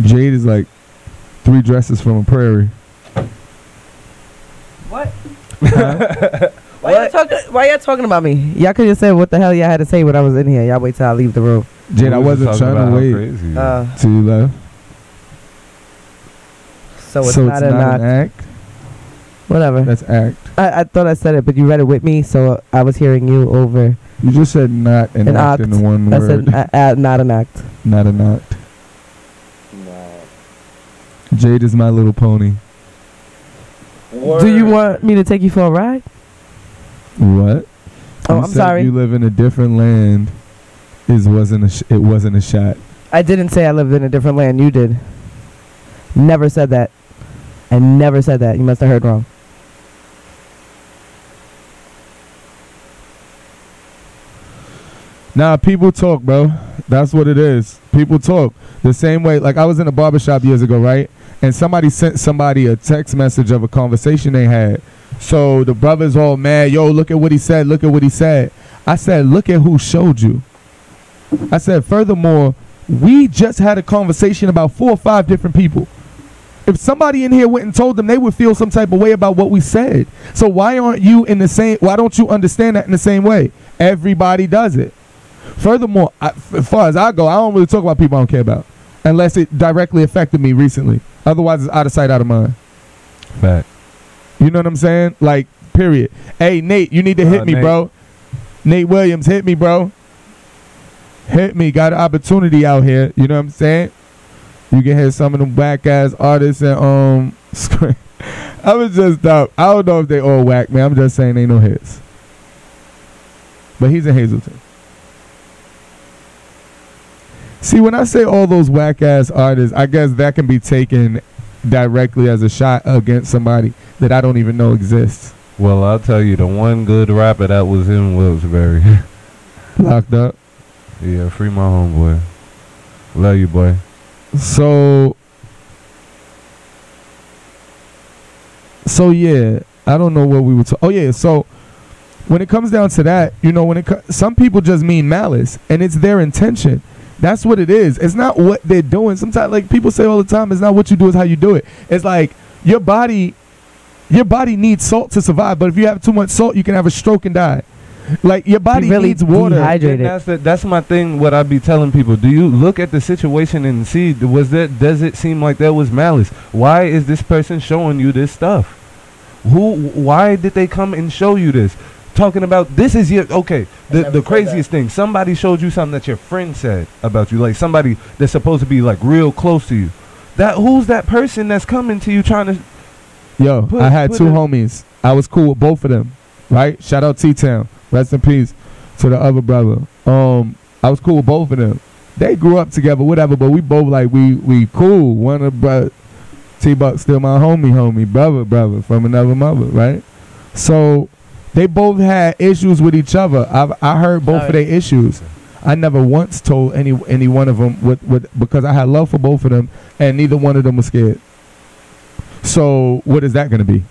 [SPEAKER 1] Jade is like 3 dresses from a prairie.
[SPEAKER 4] What? Why y'all talking about me? Y'all could have said what the hell y'all had to say when I was in here. Y'all wait till I leave the room.
[SPEAKER 1] Jade, I wasn't trying to wait till you left.
[SPEAKER 4] So it's not an act. Whatever.
[SPEAKER 1] That's act.
[SPEAKER 4] I thought I said it, but you read it with me, so I was hearing you over.
[SPEAKER 1] You just said not an act in the one word.
[SPEAKER 4] I said not an act.
[SPEAKER 1] Not an act.
[SPEAKER 5] No.
[SPEAKER 1] Jade is My Little Pony.
[SPEAKER 5] Word.
[SPEAKER 4] Do you want me to take you for a ride?
[SPEAKER 1] What?
[SPEAKER 4] Oh,
[SPEAKER 1] you
[SPEAKER 4] I'm sorry.
[SPEAKER 1] You live in a different land. It wasn't a shot.
[SPEAKER 4] I didn't say I lived in a different land. You did. Never said that. I never said that. You must have heard wrong.
[SPEAKER 1] Nah, people talk, bro. That's what it is. People talk. The same way, like I was in a barbershop years ago, right? And somebody sent somebody a text message of a conversation they had. So the brother's all mad. Yo, look at what he said. Look at what he said. I said, look at who showed you. I said, furthermore, we just had a conversation about 4 or 5 different people. If somebody in here went and told them, they would feel some type of way about what we said. So why aren't you in the same, why don't you understand that in the same way? Everybody does it. Furthermore, as far as I go, I don't really talk about people I don't care about. Unless it directly affected me recently. Otherwise, it's out of sight, out of mind.
[SPEAKER 3] Fact.
[SPEAKER 1] You know what I'm saying? Like, period. Hey, Nate, you need to hit me,
[SPEAKER 3] Nate.
[SPEAKER 1] bro. Nate Williams, hit me, bro. Hit me. Got an opportunity out here. You know what I'm saying? You can hear some of them whack-ass artists and, I was just, I don't know if they all whack, man. I'm just saying ain't no hits. But he's in Hazleton. See, when I say all those whack-ass artists, I guess that can be taken directly as a shot against somebody that I don't even know exists.
[SPEAKER 3] Well, I'll tell you, the one good rapper that was in Wilkes-Barre.
[SPEAKER 1] Locked up.
[SPEAKER 3] Yeah, free my homeboy. Love you, boy.
[SPEAKER 1] So yeah, I don't know what we were talking. Oh yeah, so when it comes down to that, you know, some people just mean malice, and it's their intention. That's what it is. It's not what they're doing. Sometimes, like people say all the time, it's not what you do, it's how you do it. It's like your body needs salt to survive, but if you have too much salt, you can have a stroke and die. Like your body really needs water.
[SPEAKER 3] That's my thing. What I be telling people: do you look at the situation and see does it seem like there was malice? Why is this person showing you this stuff? Why did they come and show you this? Talking about this is your okay. The craziest thing. Somebody showed you something that your friend said about you, like somebody that's supposed to be like real close to you. Who's that person that's coming to you trying to?
[SPEAKER 1] Yo, I had 2 homies. I was cool with both of them. Right? Shout out T-Town. Rest in peace to the other brother. I was cool with both of them. They grew up together, whatever, but we both like we cool. One of the T-Buck still my homie, brother from another mother, right? So they both had issues with each other. I heard both of their issues. I never once told any one of them because I had love for both of them, and neither one of them was scared. So what is that going to be?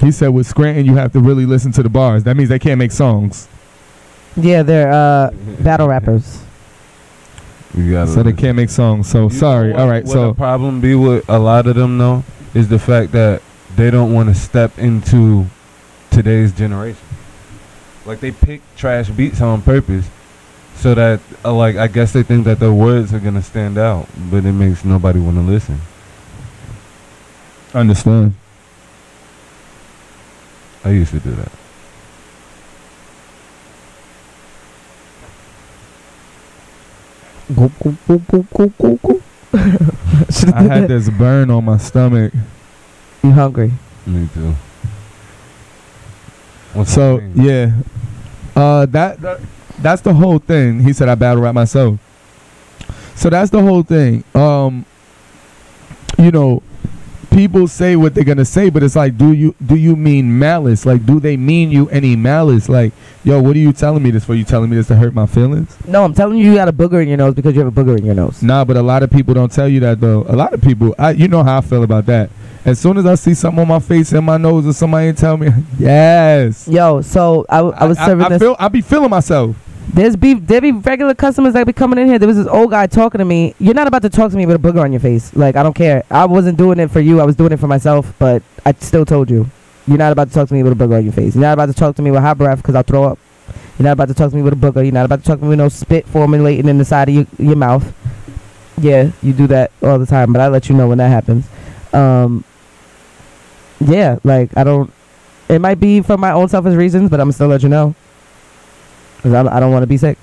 [SPEAKER 1] He said with Scranton, you have to really listen to the bars. That means they can't make songs.
[SPEAKER 4] Yeah, they're battle rappers.
[SPEAKER 1] So they can't make songs. So sorry. All right.
[SPEAKER 3] What
[SPEAKER 1] So
[SPEAKER 3] the problem be with a lot of them though is the fact that they don't want to step into today's generation. Like they pick trash beats on purpose So that, like, I guess they think that their words are going to stand out, but it makes nobody want to listen.
[SPEAKER 1] Understand.
[SPEAKER 3] I used to do that.
[SPEAKER 4] Go, go, go, go, go, go, go.
[SPEAKER 1] I had this burn on my stomach.
[SPEAKER 4] You hungry?
[SPEAKER 3] Me too.
[SPEAKER 1] So yeah, that's the whole thing. He said I battle rap myself. So that's the whole thing. You know, people say what they're gonna say, but it's like, do you mean malice? Like, do they mean you any malice? Like, yo, what are you telling me this for? You telling me this to hurt my feelings?
[SPEAKER 4] No, I'm telling you, you got a booger in your nose because you have a booger in your nose.
[SPEAKER 1] Nah, but a lot of people don't tell you that though. A lot of people, you know how I feel about that. As soon as I see something on my face and my nose, or somebody ain't tell me, yes.
[SPEAKER 4] Yo, so I was serving this.
[SPEAKER 1] I be feeling myself.
[SPEAKER 4] There be regular customers that be coming in here. There was this old guy talking to me. You're not about to talk to me with a booger on your face. Like, I don't care. I wasn't doing it for you. I was doing it for myself, but I still told you. You're not about to talk to me with a booger on your face. You're not about to talk to me with hot breath because I'll throw up. You're not about to talk to me with a booger. You're not about to talk to me with no spit formulating in the side of your mouth. Yeah, you do that all the time, but I let you know when that happens. Yeah, like, I don't. It might be for my own selfish reasons, but I'm going to still let you know. Because I don't want to be sick.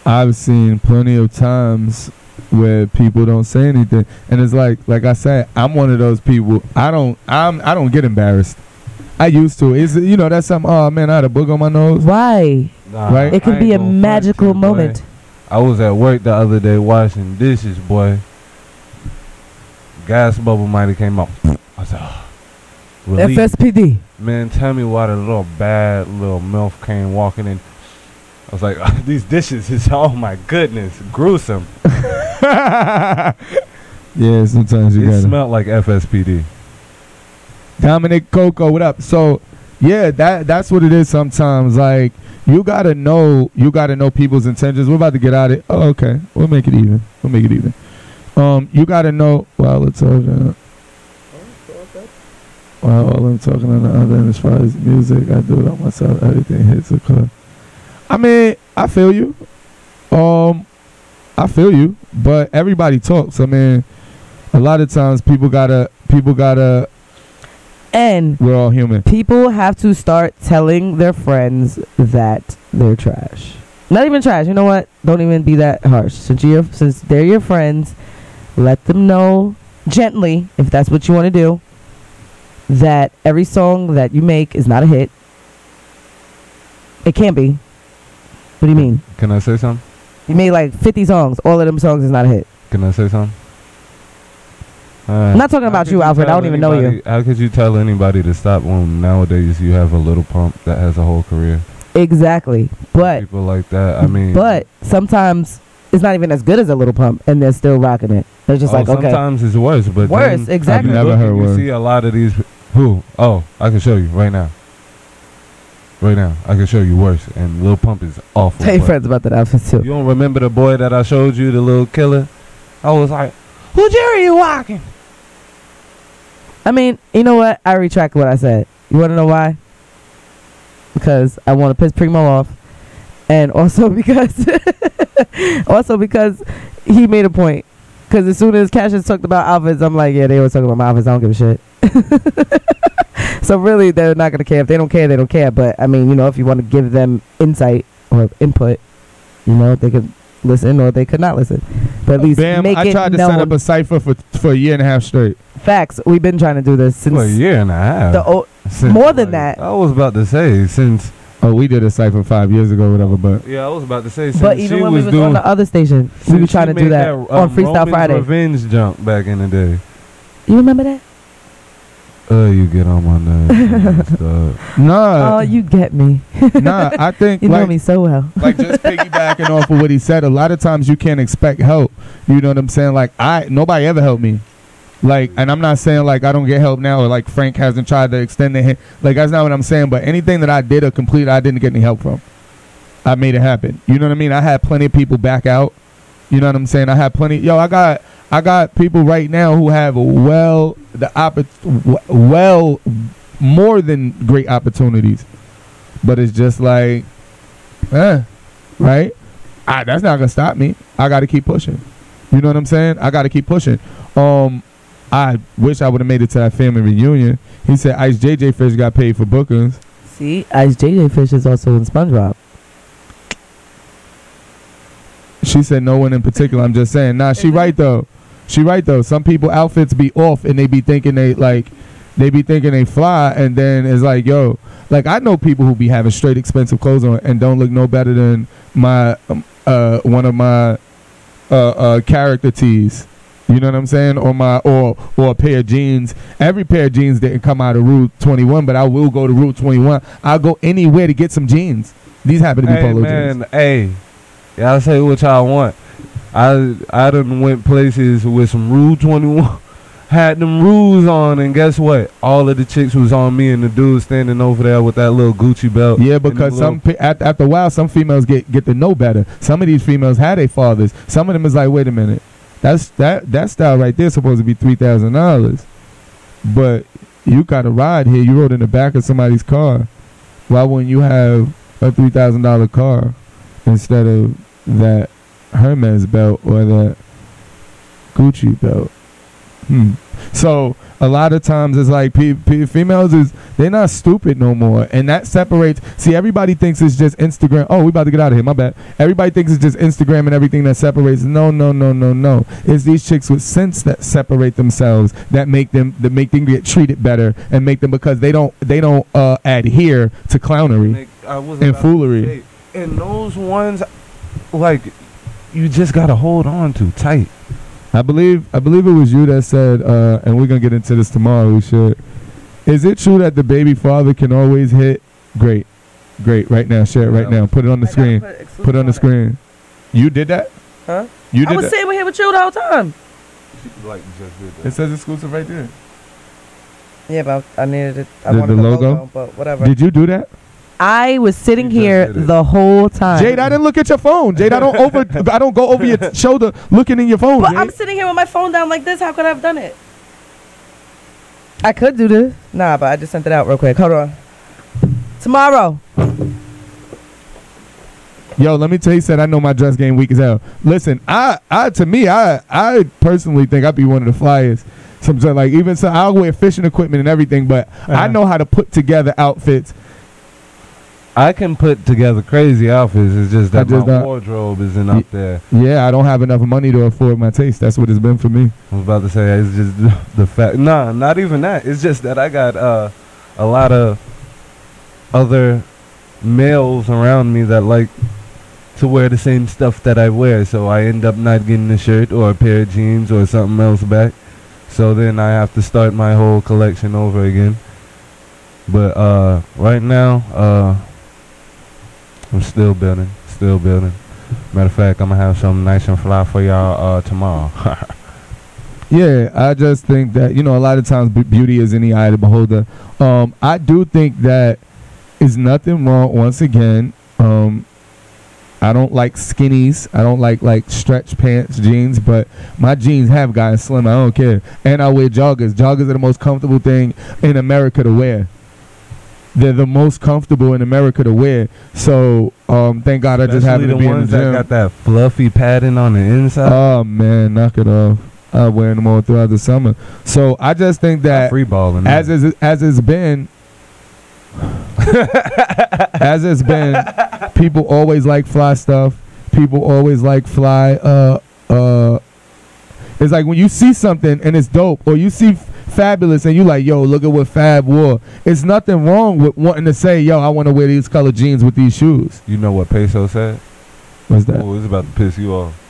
[SPEAKER 1] I've seen plenty of times where people don't say anything, and it's like I said, I'm one of those people. I don't get embarrassed. I used to. Is you know that's something? Oh man, I had a booger on my nose.
[SPEAKER 4] Why?
[SPEAKER 3] Nah,
[SPEAKER 1] Right?
[SPEAKER 4] It could be a magical moment.
[SPEAKER 3] I was at work the other day washing dishes, boy. Gas bubble might have came out. I said, relief.
[SPEAKER 4] FSPD.
[SPEAKER 3] Man, tell me why the little bad little MILF came walking in. I was like, these dishes is, oh my goodness, gruesome.
[SPEAKER 1] Yeah, sometimes you
[SPEAKER 3] It
[SPEAKER 1] gotta.
[SPEAKER 3] smelled like FSPD.
[SPEAKER 1] Dominic Coco, what up? So yeah, that's what it is sometimes. Like, you gotta know people's intentions. We're about to get out of it. Oh, okay. We'll make it even. You gotta know while I'm talking. While I'm talking on the other end, as far as music, I do it on myself. Everything hits a club. I mean, I feel you. But everybody talks. I mean, a lot of times people gotta.
[SPEAKER 4] And
[SPEAKER 1] We're all human.
[SPEAKER 4] people have to start telling their friends that they're trash. Not even trash. You know what? Don't even be that harsh. Since they're your friends, let them know gently, if that's what you want to do, that every song that you make is not a hit. It can't be. What do you mean?
[SPEAKER 3] Can I say something?
[SPEAKER 4] You made like 50 songs. All of them songs is not a hit.
[SPEAKER 3] Can I say something?
[SPEAKER 4] I'm not talking about you, Alfred. I don't even know you.
[SPEAKER 3] How could you tell anybody to stop when nowadays you have a Little Pump that has a whole career?
[SPEAKER 4] Exactly. But
[SPEAKER 3] People like that, I mean.
[SPEAKER 4] But sometimes it's not even as good as a Little Pump, and they're still rocking it. They're just like, okay.
[SPEAKER 3] Sometimes it's worse, but
[SPEAKER 4] Worse,
[SPEAKER 3] then
[SPEAKER 4] exactly.
[SPEAKER 3] you
[SPEAKER 1] I've never heard
[SPEAKER 3] you
[SPEAKER 1] worse.
[SPEAKER 3] see a lot of these. Who? Oh, I can show you right now. Right now, I can show you worse. And Lil Pump is awful.
[SPEAKER 4] Tell your
[SPEAKER 3] but
[SPEAKER 4] friends about that outfit too.
[SPEAKER 3] You don't remember the boy that I showed you, the little killer? I was like, who Jerry you walking?
[SPEAKER 4] I mean, you know what? I retract what I said. You want to know why? Because I want to piss Primo off, and also because he made a point. Because as soon as Cassius talked about outfits, I'm like, yeah, they were talking about my outfits. I don't give a shit. So really, they're not gonna care. If they don't care, they don't care. But I mean, you know, if you want to give them insight or input, you know, they could listen or they could not listen. But at least make
[SPEAKER 1] I
[SPEAKER 4] it
[SPEAKER 1] tried to
[SPEAKER 4] known.
[SPEAKER 1] set up a cipher for a year and a half straight.
[SPEAKER 4] Facts. We've been trying to do this since
[SPEAKER 3] For a year and a half.
[SPEAKER 4] more than that.
[SPEAKER 3] I was about to say since.
[SPEAKER 1] Oh, we did a cipher 5 years ago, whatever. But
[SPEAKER 3] Yeah, I was about to say since
[SPEAKER 4] But
[SPEAKER 3] she
[SPEAKER 4] even when we
[SPEAKER 3] was
[SPEAKER 4] was
[SPEAKER 3] doing
[SPEAKER 4] on the other station, we were trying to do that on Freestyle
[SPEAKER 3] Roman's
[SPEAKER 4] Friday.
[SPEAKER 3] Revenge jump back in the day.
[SPEAKER 4] You remember that?
[SPEAKER 3] You get on my nerves. Dog.
[SPEAKER 1] nah,
[SPEAKER 4] Oh, you get me.
[SPEAKER 1] I think
[SPEAKER 4] You know
[SPEAKER 1] like,
[SPEAKER 4] me so well.
[SPEAKER 1] like just piggybacking off of what he said. A lot of times you can't expect help. You know what I'm saying? Like nobody ever helped me. Like, and I'm not saying like I don't get help now or like Frank hasn't tried to extend the hand. Like, that's not what I'm saying. But anything that I did or completed, I didn't get any help from. I made it happen. You know what I mean? I had plenty of people back out. You know what I'm saying? I had plenty. Yo, I got people right now who have more than great opportunities. But it's just like, right? that's not gonna stop me. I got to keep pushing. You know what I'm saying? I got to keep pushing. I wish I would have made it to that family reunion. He said Ice JJ Fish got paid for bookings.
[SPEAKER 4] See, Ice JJ Fish is also in SpongeBob.
[SPEAKER 1] She said no one in particular. I'm just saying. Nah, she right though. She right though. Some people outfits be off and they be thinking they fly, and then it's like, yo, like I know people who be having straight expensive clothes on and don't look no better than my one of my character tees. You know what I'm saying? Or a pair of jeans. Every pair of jeans didn't come out of Route 21, but I will go to Route 21. I'll go anywhere to get some jeans. These happen to be polo jeans.
[SPEAKER 3] Hey, y'all say what y'all want. I done went places with some Route 21, had them rules on, and guess what? All of the chicks was on me, and the dude standing over there with that little Gucci belt.
[SPEAKER 1] Yeah, because after a while, some females get to know better. Some of these females had their fathers. Some of them is like, wait a minute. That style right there is supposed to be $3,000, but you got a ride here. You rode in the back of somebody's car. Why wouldn't you have a $3,000 car instead of that Hermes belt or that Gucci belt? So a lot of times it's like females they're not stupid no more, and that separates. See, everybody thinks it's just Instagram. Oh, we about to get out of here. My bad. Everybody thinks it's just Instagram and everything that separates. No. It's these chicks with sense that separate themselves, that make them get treated better, and make them, because they don't adhere to clownery and foolery.
[SPEAKER 3] And those ones, like, you just gotta hold on to tight.
[SPEAKER 1] I believe it was you that said, and we're gonna get into this tomorrow. We should. Is it true that the baby father can always hit? Great, right now. Share it right now. Put it on the screen. Put it on the screen. You did that?
[SPEAKER 4] Huh?
[SPEAKER 1] You did
[SPEAKER 4] I was sitting here with you the whole time.
[SPEAKER 3] Like you just did that.
[SPEAKER 1] It says exclusive right there.
[SPEAKER 4] Yeah, but I needed it. I
[SPEAKER 1] The
[SPEAKER 4] wanted the
[SPEAKER 1] logo?
[SPEAKER 4] logo, but whatever.
[SPEAKER 1] Did you do that?
[SPEAKER 4] I was sitting
[SPEAKER 3] You just
[SPEAKER 4] here
[SPEAKER 3] did it.
[SPEAKER 4] the whole time.
[SPEAKER 1] Jade, I didn't look at your phone. Jade, I don't go over your shoulder looking in your phone.
[SPEAKER 4] But
[SPEAKER 1] Jade.
[SPEAKER 4] I'm sitting here with my phone down like this. How could I have done it? I could do this. Nah, but I just sent it out real quick. Hold on. Tomorrow.
[SPEAKER 1] Yo, let me tell you, said I know my dress game weak as hell. Listen, I personally think I'd be one of the flyers. Sometimes, like, even so, I'll wear fishing equipment and everything, but I know how to put together outfits.
[SPEAKER 3] I can put together crazy outfits. It's just that my wardrobe isn't up there.
[SPEAKER 1] Yeah, I don't have enough money to afford my taste. That's what it's been for me.
[SPEAKER 3] I was about to say, it's just the fact. Nah, not even that. It's just that I got a lot of other males around me that like to wear the same stuff that I wear. So I end up not getting a shirt or a pair of jeans or something else back. So then I have to start my whole collection over again. But right now, I'm still building. Matter of fact, I'm gonna have something nice and fly for y'all tomorrow.
[SPEAKER 1] Yeah, I just think that, a lot of times beauty is in the eye of the beholder. I do think that is nothing wrong. Once again, I don't like skinnies. I don't like stretch pants, jeans, but my jeans have gotten slim. I don't care. And I wear joggers. Joggers are the most comfortable thing in America to wear. They're the most comfortable in America to wear. So, thank God I just happen to be in the gym.
[SPEAKER 3] That got that fluffy padding on the inside.
[SPEAKER 1] Oh man, knock it off. I'm wearing them all throughout the summer. So I just think that
[SPEAKER 3] free balling,
[SPEAKER 1] as it's been, people always like fly stuff. People always like fly. It's like when you see something and it's dope, or you see Fabulous and you like, yo, look at what Fab wore. It's nothing wrong with wanting to say, yo, I want to wear these color jeans with these shoes.
[SPEAKER 3] You know what Peso said?
[SPEAKER 1] What's that?
[SPEAKER 3] Oh, it's about to piss you off.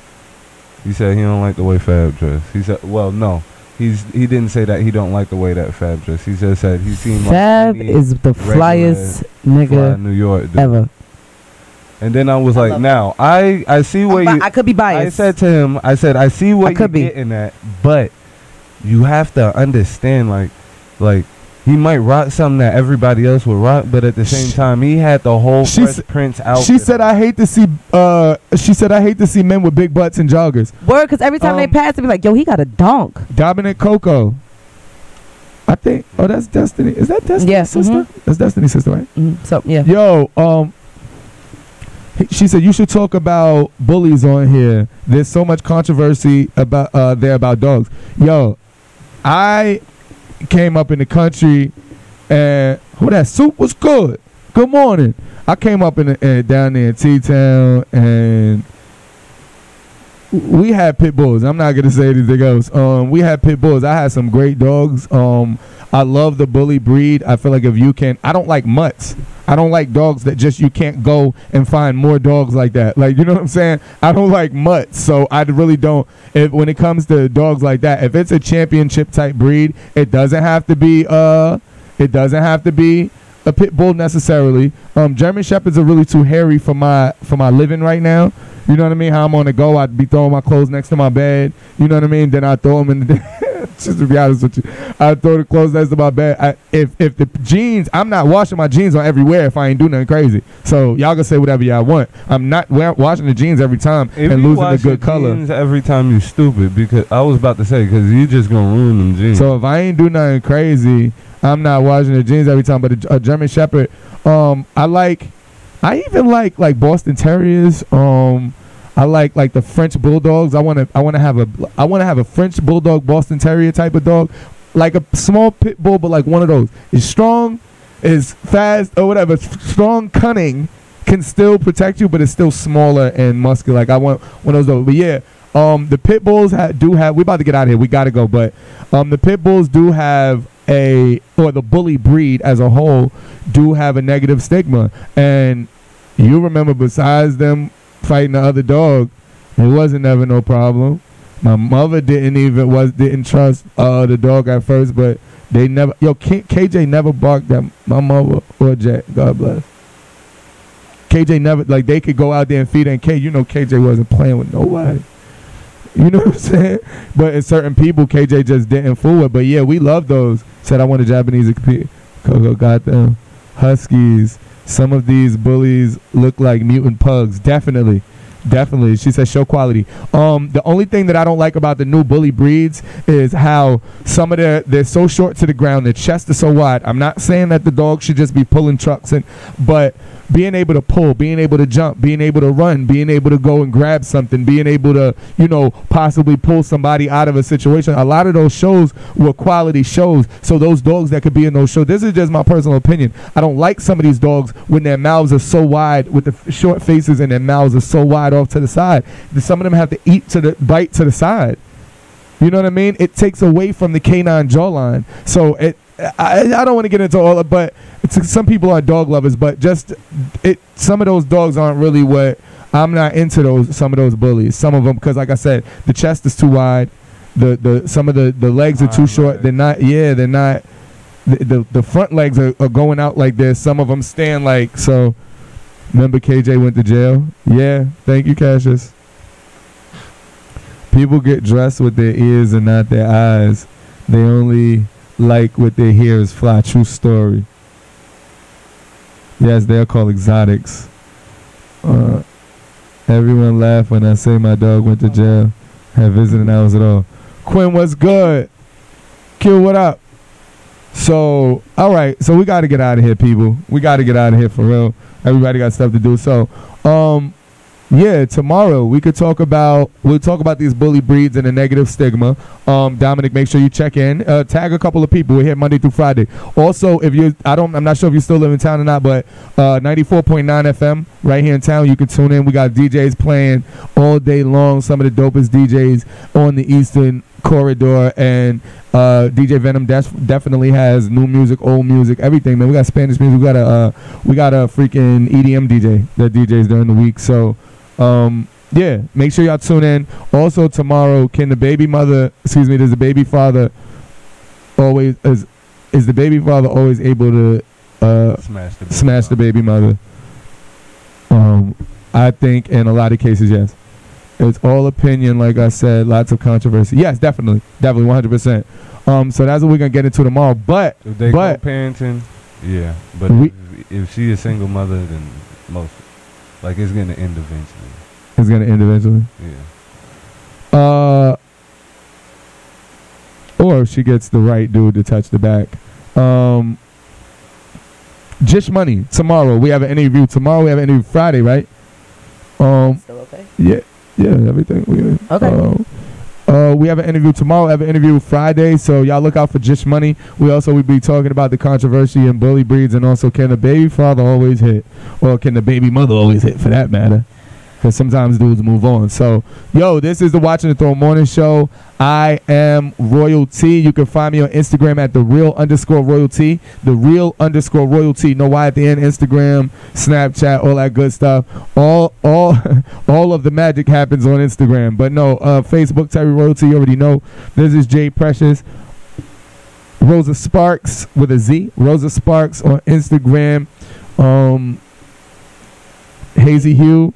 [SPEAKER 3] He said he don't like the way Fab dressed. He said, well, no. He didn't say that he don't like the way that Fab dressed. He just said he seen
[SPEAKER 4] Fab is the flyest nigga
[SPEAKER 3] New York dude.
[SPEAKER 4] ever.
[SPEAKER 3] And then I was like, now I see where
[SPEAKER 4] I could be biased.
[SPEAKER 3] I said to him, I see what you're getting at, but you have to understand, like he might rock something that everybody else would rock, but at the same time, he had the whole Fresh Prince outfit.
[SPEAKER 1] She said, "I hate to see." She said, "I hate to see men with big butts and joggers."
[SPEAKER 4] Word, because every time they pass, they be like, "Yo, he got a donk."
[SPEAKER 1] Dominic Coco. I think. Oh, that's Destiny. Is that Destiny's sister? That's Destiny's sister, right?
[SPEAKER 4] So yeah.
[SPEAKER 1] Yo, She said you should talk about bullies on here. There's so much controversy about there about dogs. Yo, I came up in the country, and that soup was good. Good morning. I came up down there in T-Town, and we had pit bulls. I'm not gonna say anything else. We had pit bulls. I had some great dogs. I love the bully breed. I feel like if you can, I don't like mutts. I don't like dogs that just you can't go and find more dogs like that. Like, you know what I'm saying? I don't like mutts, so I really don't. When it comes to dogs like that, if it's a championship type breed, it doesn't have to be a pit bull necessarily. German shepherds are really too hairy for my living right now. You know what I mean? How I'm on the go, I'd be throwing my clothes next to my bed. You know what I mean? Then I throw them in the just to be honest with you, I throw the clothes next to my bed. If the jeans, I'm not washing my jeans on everywhere if I ain't doing nothing crazy. So y'all can say whatever y'all want. I'm not washing the jeans every time
[SPEAKER 3] if
[SPEAKER 1] and losing the good
[SPEAKER 3] color.
[SPEAKER 1] jeans
[SPEAKER 3] every time you stupid, because I was about to say, because you just gonna ruin them jeans.
[SPEAKER 1] So if I ain't do nothing crazy, I'm not washing the jeans every time. But a German Shepherd, I even like Boston Terriers. I like the French Bulldogs. I want to have a French Bulldog Boston Terrier type of dog, like a small pit bull, but like one of those. Is strong, is fast, or whatever. Strong, cunning, can still protect you, but it's still smaller and muscular. Like I want one of those. But yeah, the pit bulls do have. We about to get out of here. We gotta go. But the pit bulls do have or the bully breed as a whole do have a negative stigma. And you remember, besides them fighting the other dog, it wasn't never no problem. My mother didn't trust the dog at first, but they never. KJ never barked at my mother or Jack. God bless. KJ never, like, they could go out there and feed, and KJ wasn't playing with nobody. You know what I'm saying? But in certain people, KJ just didn't fool with. But yeah, we love those. Said I want a Japanese Coco got them. Huskies. Some of these bullies look like mutant pugs. Definitely. She said show quality. The only thing that I don't like about the new bully breeds is how some of they're so short to the ground. Their chest is so wide. I'm not saying that the dog should just be pulling trucks, but being able to pull, being able to jump, being able to run, being able to go and grab something, being able to, possibly pull somebody out of a situation. A lot of those shows were quality shows. So those dogs that could be in those shows, this is just my personal opinion. I don't like some of these dogs when their mouths are so wide, with the short faces, and their mouths are so wide off to the side. Some of them have to bite to the side. You know what I mean? It takes away from the canine jawline. So I don't want to get into all of it, but some people are dog lovers, but some of those dogs aren't really what I'm not into. Some of those bullies, some of them, because like I said, the chest is too wide, some of the legs are too short. They're not. The front legs are going out like this. Some of them stand like so. Remember KJ went to jail? Yeah, thank you, Cassius. People get dressed with their ears and not their eyes. They only like what they hear is fly. True story. Yes, they're called exotics. Everyone laugh when I say my dog went to jail. Had visiting hours at all. Quinn, what's good? Q, what up? So, all right. So we got to get out of here, people. We got to get out of here for real. Everybody got stuff to do. So, yeah, tomorrow we'll talk about these bully breeds and the negative stigma. Dominic, make sure you check in. Tag a couple of people. We're here Monday through Friday. Also, I'm not sure if you still live in town or not, but 94.9 FM right here in town. You can tune in. We got DJs playing all day long. Some of the dopest DJs on the Eastern Corridor, and DJ Venom definitely has new music, old music, everything, man. We got Spanish music. We got a freaking EDM DJ that DJs during the week. So yeah, make sure y'all tune in. Also tomorrow, does the baby father always is the baby father always able to smash the baby mother? I think in a lot of cases, yes. It's all opinion, like I said, lots of controversy. Yes, definitely, 100%. So that's what we're gonna get into tomorrow. But
[SPEAKER 3] if they go parenting, yeah. But if she a single mother, then it's gonna end eventually.
[SPEAKER 1] It's gonna end eventually.
[SPEAKER 3] Yeah.
[SPEAKER 1] Or if she gets the right dude to touch the back. Jish Money tomorrow. We have an interview tomorrow. We have an interview Friday, right?
[SPEAKER 4] Still okay?
[SPEAKER 1] Yeah, everything.
[SPEAKER 4] Okay.
[SPEAKER 1] We have an interview tomorrow. We have an interview Friday, so y'all look out for Jish Money. We'll be talking about the controversy in bully breeds, and also can the baby father always hit, or can the baby mother always hit, for that matter? Because sometimes dudes move on. So, this is the Watching the Throne Morning Show. I am Royalty. You can find me on Instagram at @thereal_royalty. @thereal_royalty. No Y at the end. Instagram, Snapchat, all that good stuff. All of the magic happens on Instagram. But no, Facebook, Terry Royalty. You already know. This is Jay Precious. Rosa Sparks with a Z. Rosa Sparks on Instagram. Hazy Hugh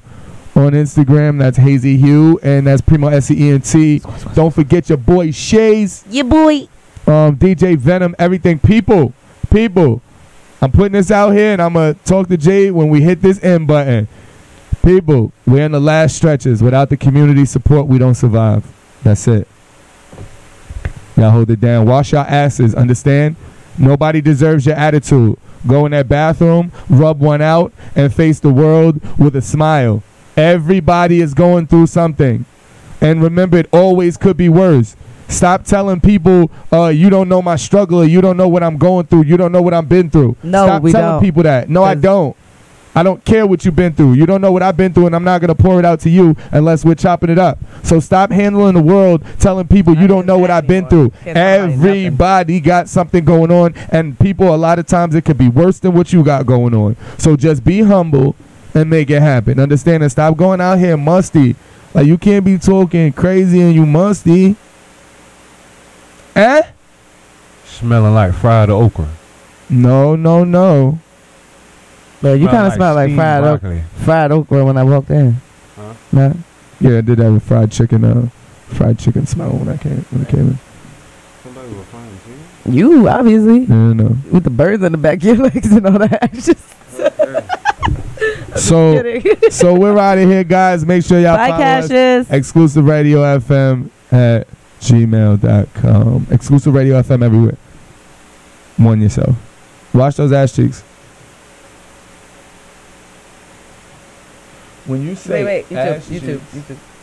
[SPEAKER 1] on Instagram. That's Hazy Hugh, and that's Primo SENT. Don't forget your boy Shays.
[SPEAKER 4] Yeah, boy.
[SPEAKER 1] DJ Venom. Everything. People. I'm putting this out here, and I'm gonna talk to Jay when we hit this end button. People, we're in the last stretches. Without the community support, we don't survive. That's it. Y'all hold it down. Wash your asses. Understand? Nobody deserves your attitude. Go in that bathroom, rub one out, and face the world with a smile. Everybody is going through something. And remember, it always could be worse. Stop telling people, you don't know my struggle, or you don't know what I'm going through, you don't know what I've been through.
[SPEAKER 4] No,
[SPEAKER 1] Stop
[SPEAKER 4] we
[SPEAKER 1] telling
[SPEAKER 4] don't.
[SPEAKER 1] people that. No, I don't. I don't care what you've been through. You don't know what I've been through, and I'm not going to pour it out to you unless we're chopping it up. So stop handling the world telling people you don't know what I've been through. Everybody got something going on, and people, a lot of times, it could be worse than what you got going on. So just be humble and make it happen. Understand? And stop going out here musty. Like, you can't be talking crazy and you musty.
[SPEAKER 3] Smelling like fried okra.
[SPEAKER 1] No.
[SPEAKER 4] But you kind of smell like fried okra when I walked in.
[SPEAKER 3] Huh?
[SPEAKER 4] No?
[SPEAKER 1] Yeah, I did have a fried chicken smell when I came in.
[SPEAKER 3] Somebody was frying chicken?
[SPEAKER 4] You, obviously.
[SPEAKER 1] Yeah, no.
[SPEAKER 4] With the birds on the back of your legs and all that action.
[SPEAKER 1] So we're out of here, guys. Make sure y'all
[SPEAKER 4] Bye,
[SPEAKER 1] follow
[SPEAKER 4] Cassius.
[SPEAKER 1] us. Exclusive Radio FM at gmail.com. Exclusive Radio FM everywhere. One yourself. Wash those ass cheeks. When you say
[SPEAKER 4] YouTube.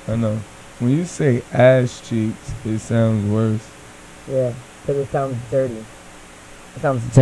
[SPEAKER 1] I know. When you say ass cheeks, it sounds worse.
[SPEAKER 4] Yeah, because it sounds dirty. It sounds dirty.